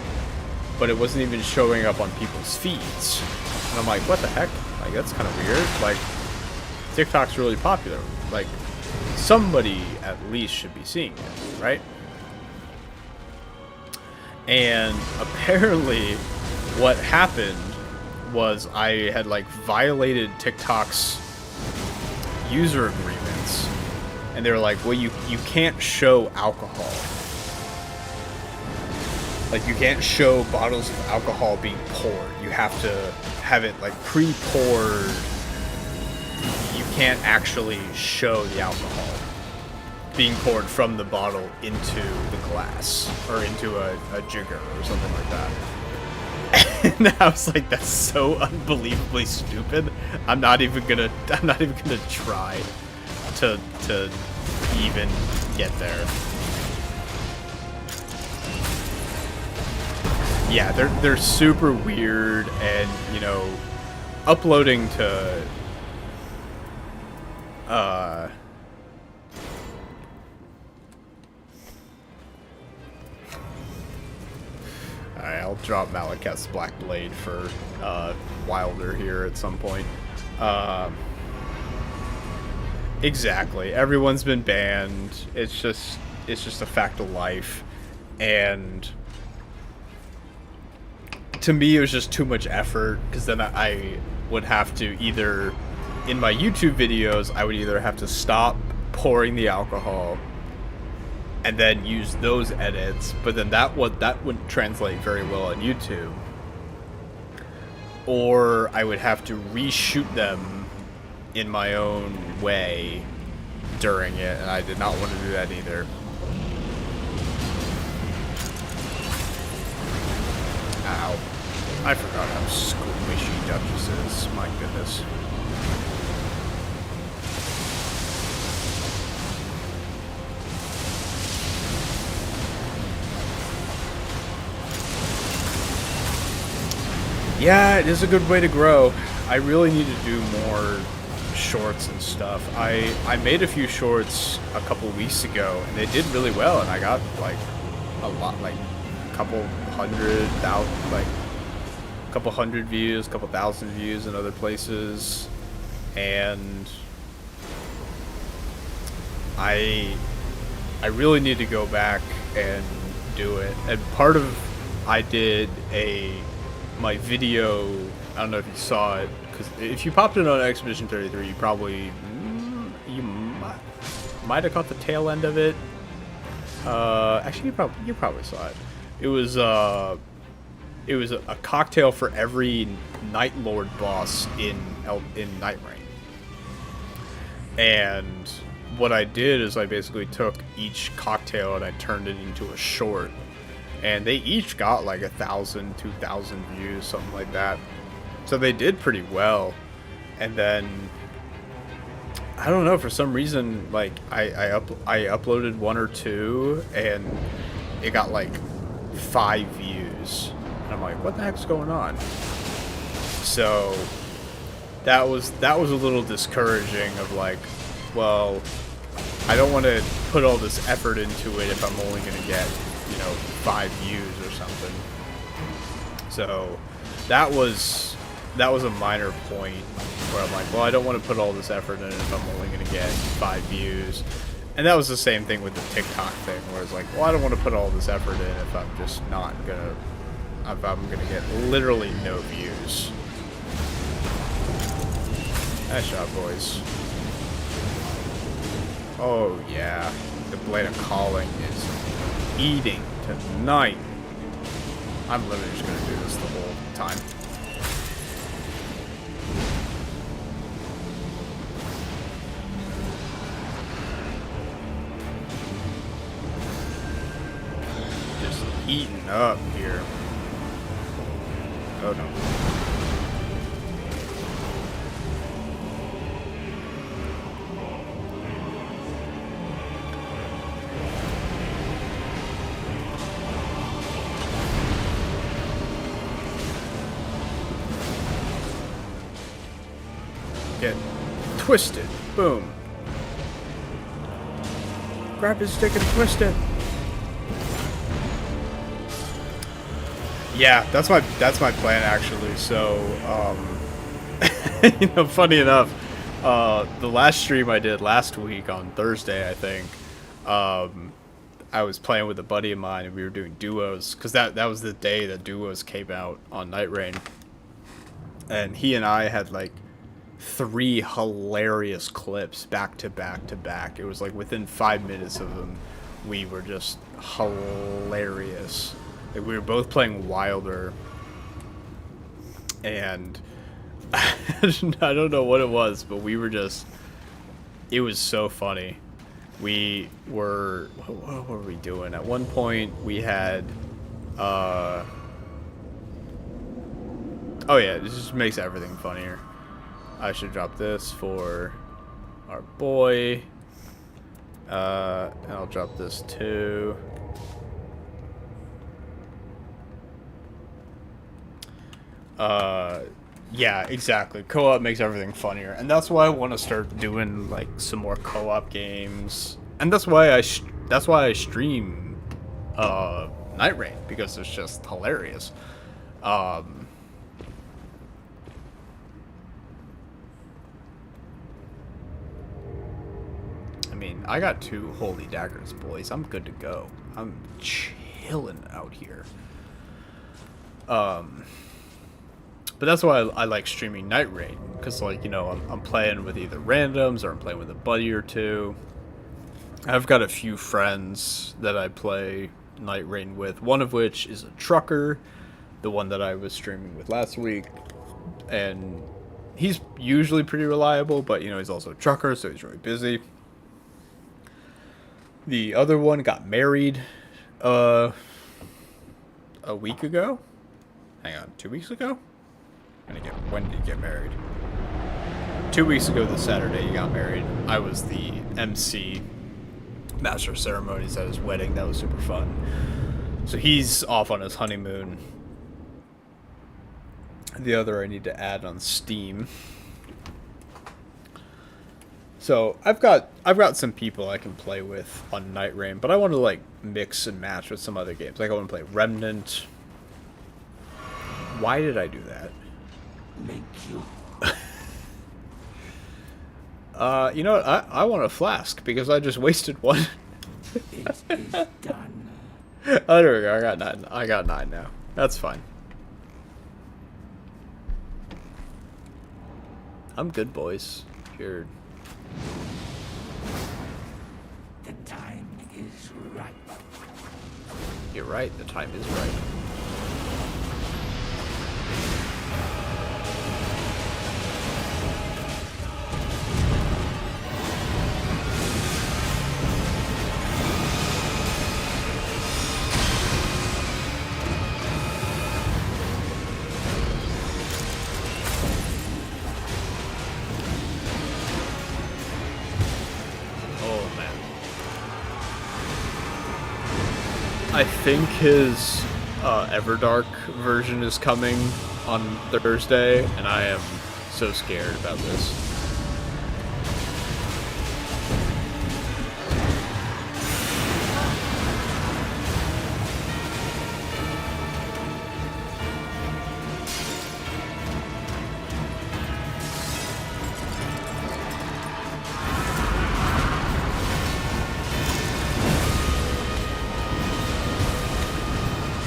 but it wasn't even showing up on people's feeds. And I'm like, what the heck? Like, that's kind of weird. Like, TikTok's really popular. Like, somebody at least should be seeing it, right? And apparently, what happened was I had, like, violated TikTok's user agreements. And they were like, well, you can't show alcohol. Like, you can't show bottles of alcohol being poured. You have to have it, like, pre-poured. You can't actually show the alcohol being poured from the bottle into the glass. Or into a jigger or something like that. And I was like, that's so unbelievably stupid. I'm not even gonna try to even get there. Yeah, they're super weird, and you know, uploading to alright, I'll drop Malekith's Black Blade for Wilder here at some point. Exactly. Everyone's been banned. It's just a fact of life, and to me, it was just too much effort, because then I would have to either, in my YouTube videos, I would either have to stop pouring the alcohol and then use those edits, but then that wouldn't translate very well on YouTube. Or I would have to reshoot them in my own way during it, and I did not want to do that either. Ow. I forgot how squishy Duchess is. My goodness. Yeah, it is a good way to grow. I really need to do more shorts and stuff. I made a few shorts a couple weeks ago, and they did really well, and I got, like, a lot, like, a couple hundred views, a couple thousand views in other places, and I really need to go back and do it. And part of I did my video. I don't know if you saw it, because if you popped it on Expedition 33, you probably you might have caught the tail end of it. Actually, you probably saw it. It was a cocktail for every Night Lord boss in Night Rain. And what I did is I basically took each cocktail and I turned it into a short, and they each got like 1,000, 2,000 views, something like that. So they did pretty well. And then I don't know, for some reason, like I uploaded 1 or 2 and it got like 5 views. And I'm like, what the heck's going on? So that was a little discouraging of like, well, I don't want to put all this effort into it if I'm only going to get, 5 views or something. So that was a minor point where I'm like, well, I don't want to put all this effort in it if I'm only going to get 5 views. And that was the same thing with the TikTok thing, where it's like, well, I don't want to put all this effort in if I'm just not gonna, if I'm gonna get literally no views. Nice job, boys. Oh yeah, the Blade of Calling is eating tonight. I'm literally just gonna do this the whole time. Just eating up here. Oh no. Get twisted. Boom. Grab his stick and twist it. Yeah, that's my plan actually. So, funny enough, the last stream I did last week on Thursday, I think, I was playing with a buddy of mine and we were doing duos, because that was the day that duos came out on Night Rain, and he and I had like 3 hilarious clips back to back to back. It was like within 5 minutes of them, we were just hilarious. Like, we were both playing Wilder, and I don't know what it was, but we were just, it was so funny. We were, what were we doing? At one point, we had, oh yeah, this just makes everything funnier. I should drop this for our boy, and I'll drop this too. Yeah, exactly. Co-op makes everything funnier, and that's why I want to start doing like some more co-op games, and that's why I stream Night Rain, because it's just hilarious. I mean, I got 2 holy daggers, boys. I'm good to go. I'm chilling out here. But that's why I like streaming Night Rain, because, like, I'm playing with either randoms or I'm playing with a buddy or 2. I've got a few friends that I play Night Rain with, one of which is a trucker, the one that I was streaming with last week, and he's usually pretty reliable, but, he's also a trucker, so he's really busy. The other one got married a week ago? Hang on, 2 weeks ago? When did he get married? 2 weeks ago this Saturday he got married. I was the MC, master of ceremonies, at his wedding. That was super fun. So he's off on his honeymoon. The other I need to add on Steam. So I've got some people I can play with on Night Rain, but I want to like mix and match with some other games. Like I want to play Remnant. Why did I do that? Make you. You know what? I want a flask because I just wasted one. It is done. Oh, there we go. I got 9. I got 9 now. That's fine. I'm good, boys. You're... The time is right. You're right. The time is right. I think his Everdark version is coming on Thursday, and I am so scared about this.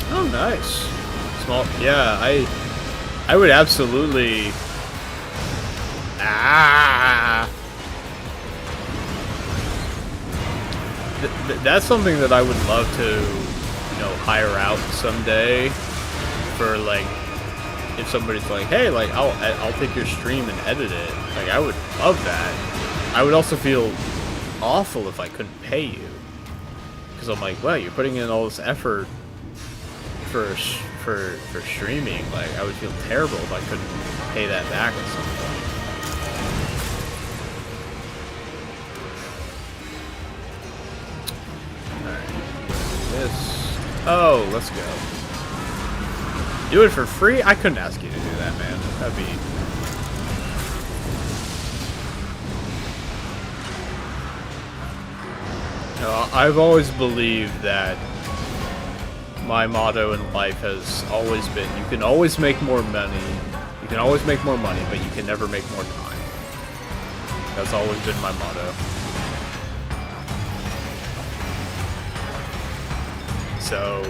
Oh, nice. Small. Yeah, I would absolutely. Ah. That's something that I would love to, you know, hire out someday. For like, if somebody's like, hey, like I'll take your stream and edit it. Like, I would love that. I would also feel awful if I couldn't pay you, because I'm like, well, you're putting in all this effort for streaming. Like, I would feel terrible if I couldn't pay that back at some point. Alright. This. Oh, let's go. Do it for free? I couldn't ask you to do that, man. That'd be... No, I've always believed that my motto in life has always been, you can always make more money. You can always make more money, but you can never make more time. That's always been my motto. So...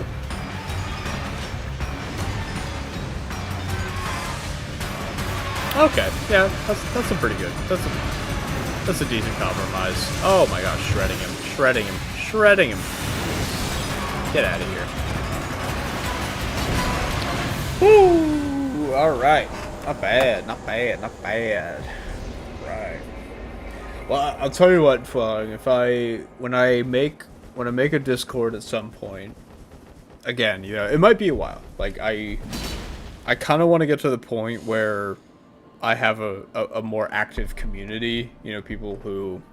Okay, yeah, that's a pretty good. That's a decent compromise. Oh my gosh, shredding him, shredding him, shredding him. Get out of here. Woo! All right, not bad, not bad, not bad. Right. Well, I'll tell you what, Flung. When I make a Discord at some point, again, you know, it might be a while. Like I kind of want to get to the point where I have a more active community, you know, people who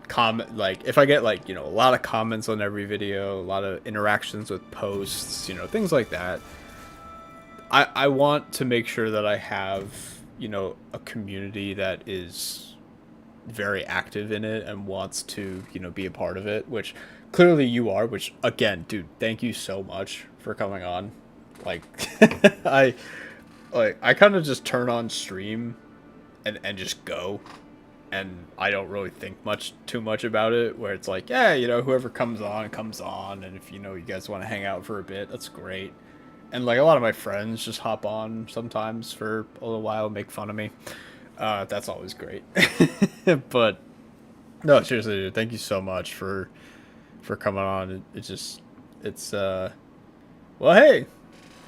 comment, like, if I get, like, you know, a lot of comments on every video, a lot of interactions with posts, you know, things like that. I want to make sure that I have, you know, a community that is very active in it and wants to, you know, be a part of it, which clearly you are, which, again, dude, thank you so much for coming on. Like, I kind of just turn on stream and just go, and I don't really think too much about it, where it's like, yeah, you know, whoever comes on, and if, you know, you guys want to hang out for a bit, that's great. And like, a lot of my friends just hop on sometimes for a little while, make fun of me. That's always great. But no, seriously, dude, thank you so much for coming on. It's well, hey,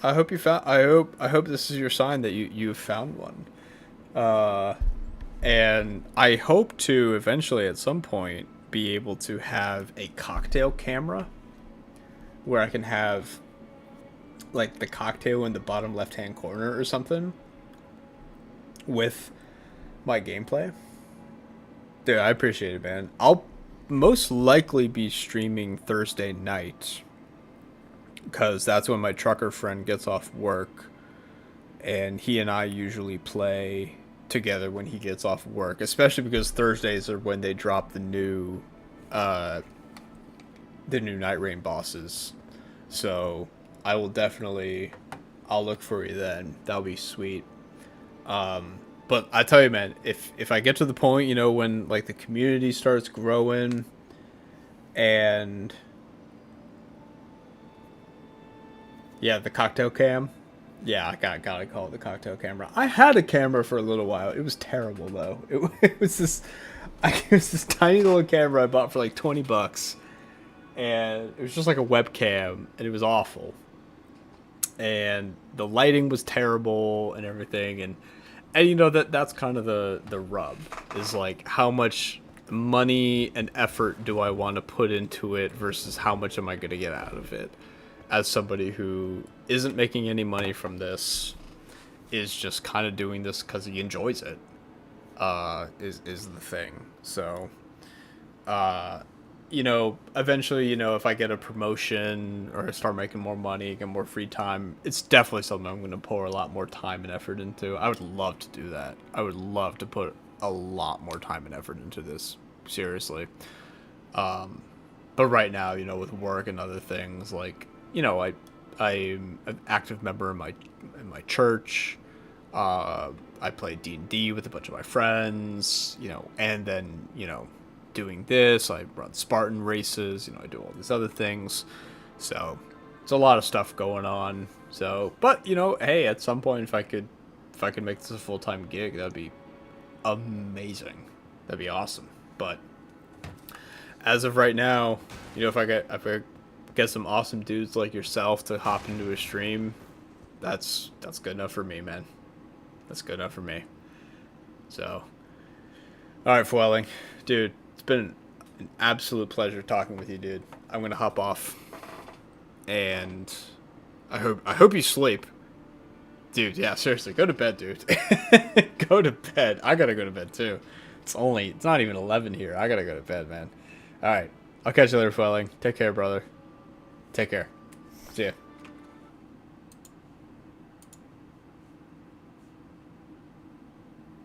I hope you found. I hope this is your sign that you've found one. And I hope to eventually, at some point, be able to have a cocktail camera where I can have, like, the cocktail in the bottom left-hand corner or something with my gameplay. Dude, I appreciate it, man. I'll most likely be streaming Thursday night, because that's when my trucker friend gets off work, and he and I usually play together when he gets off work, especially because Thursdays are when they drop the new Night Rain bosses. So I'll look for you then. That'll be sweet. But I tell you, man, if I get to the point, you know, when like the community starts growing, and yeah, the cocktail cam. Yeah, I gotta call it the cocktail camera. I had a camera for a little while. It was terrible though. It was this, it was this tiny little camera I bought for like $20, and it was just like a webcam, and it was awful. And the lighting was terrible and everything, and you know that's kind of the rub is like how much money and effort do I want to put into it versus how much am I going to get out of it as somebody who isn't making any money from this, is just kind of doing this because he enjoys it, is the thing. So you know, eventually, you know, if I get a promotion or I start making more money, get more free time, it's definitely something I'm going to pour a lot more time and effort into. I would love to do that. I would love to put a lot more time and effort into this, seriously. But right now, you know, with work and other things, like, you know, I'm an active member in my church. I play D&D with a bunch of my friends, you know, and then, you know, doing this, I run Spartan races, you know, I do all these other things. So it's a lot of stuff going on. So, but you know, hey, at some point, if I could make this a full-time gig, that'd be amazing. That'd be awesome. But as of right now, you know, if I get some awesome dudes like yourself to hop into a stream, that's good enough for me, man. That's good enough for me. So, all right, Fueling, dude, it's been an absolute pleasure talking with you, dude. I'm gonna hop off, and I hope you sleep, dude. Yeah, seriously, go to bed, dude. Go to bed. I gotta go to bed too. It's not even 11 here. I gotta go to bed, man. All right, I'll catch you later, Fueling. Take care, brother. Take care. See ya.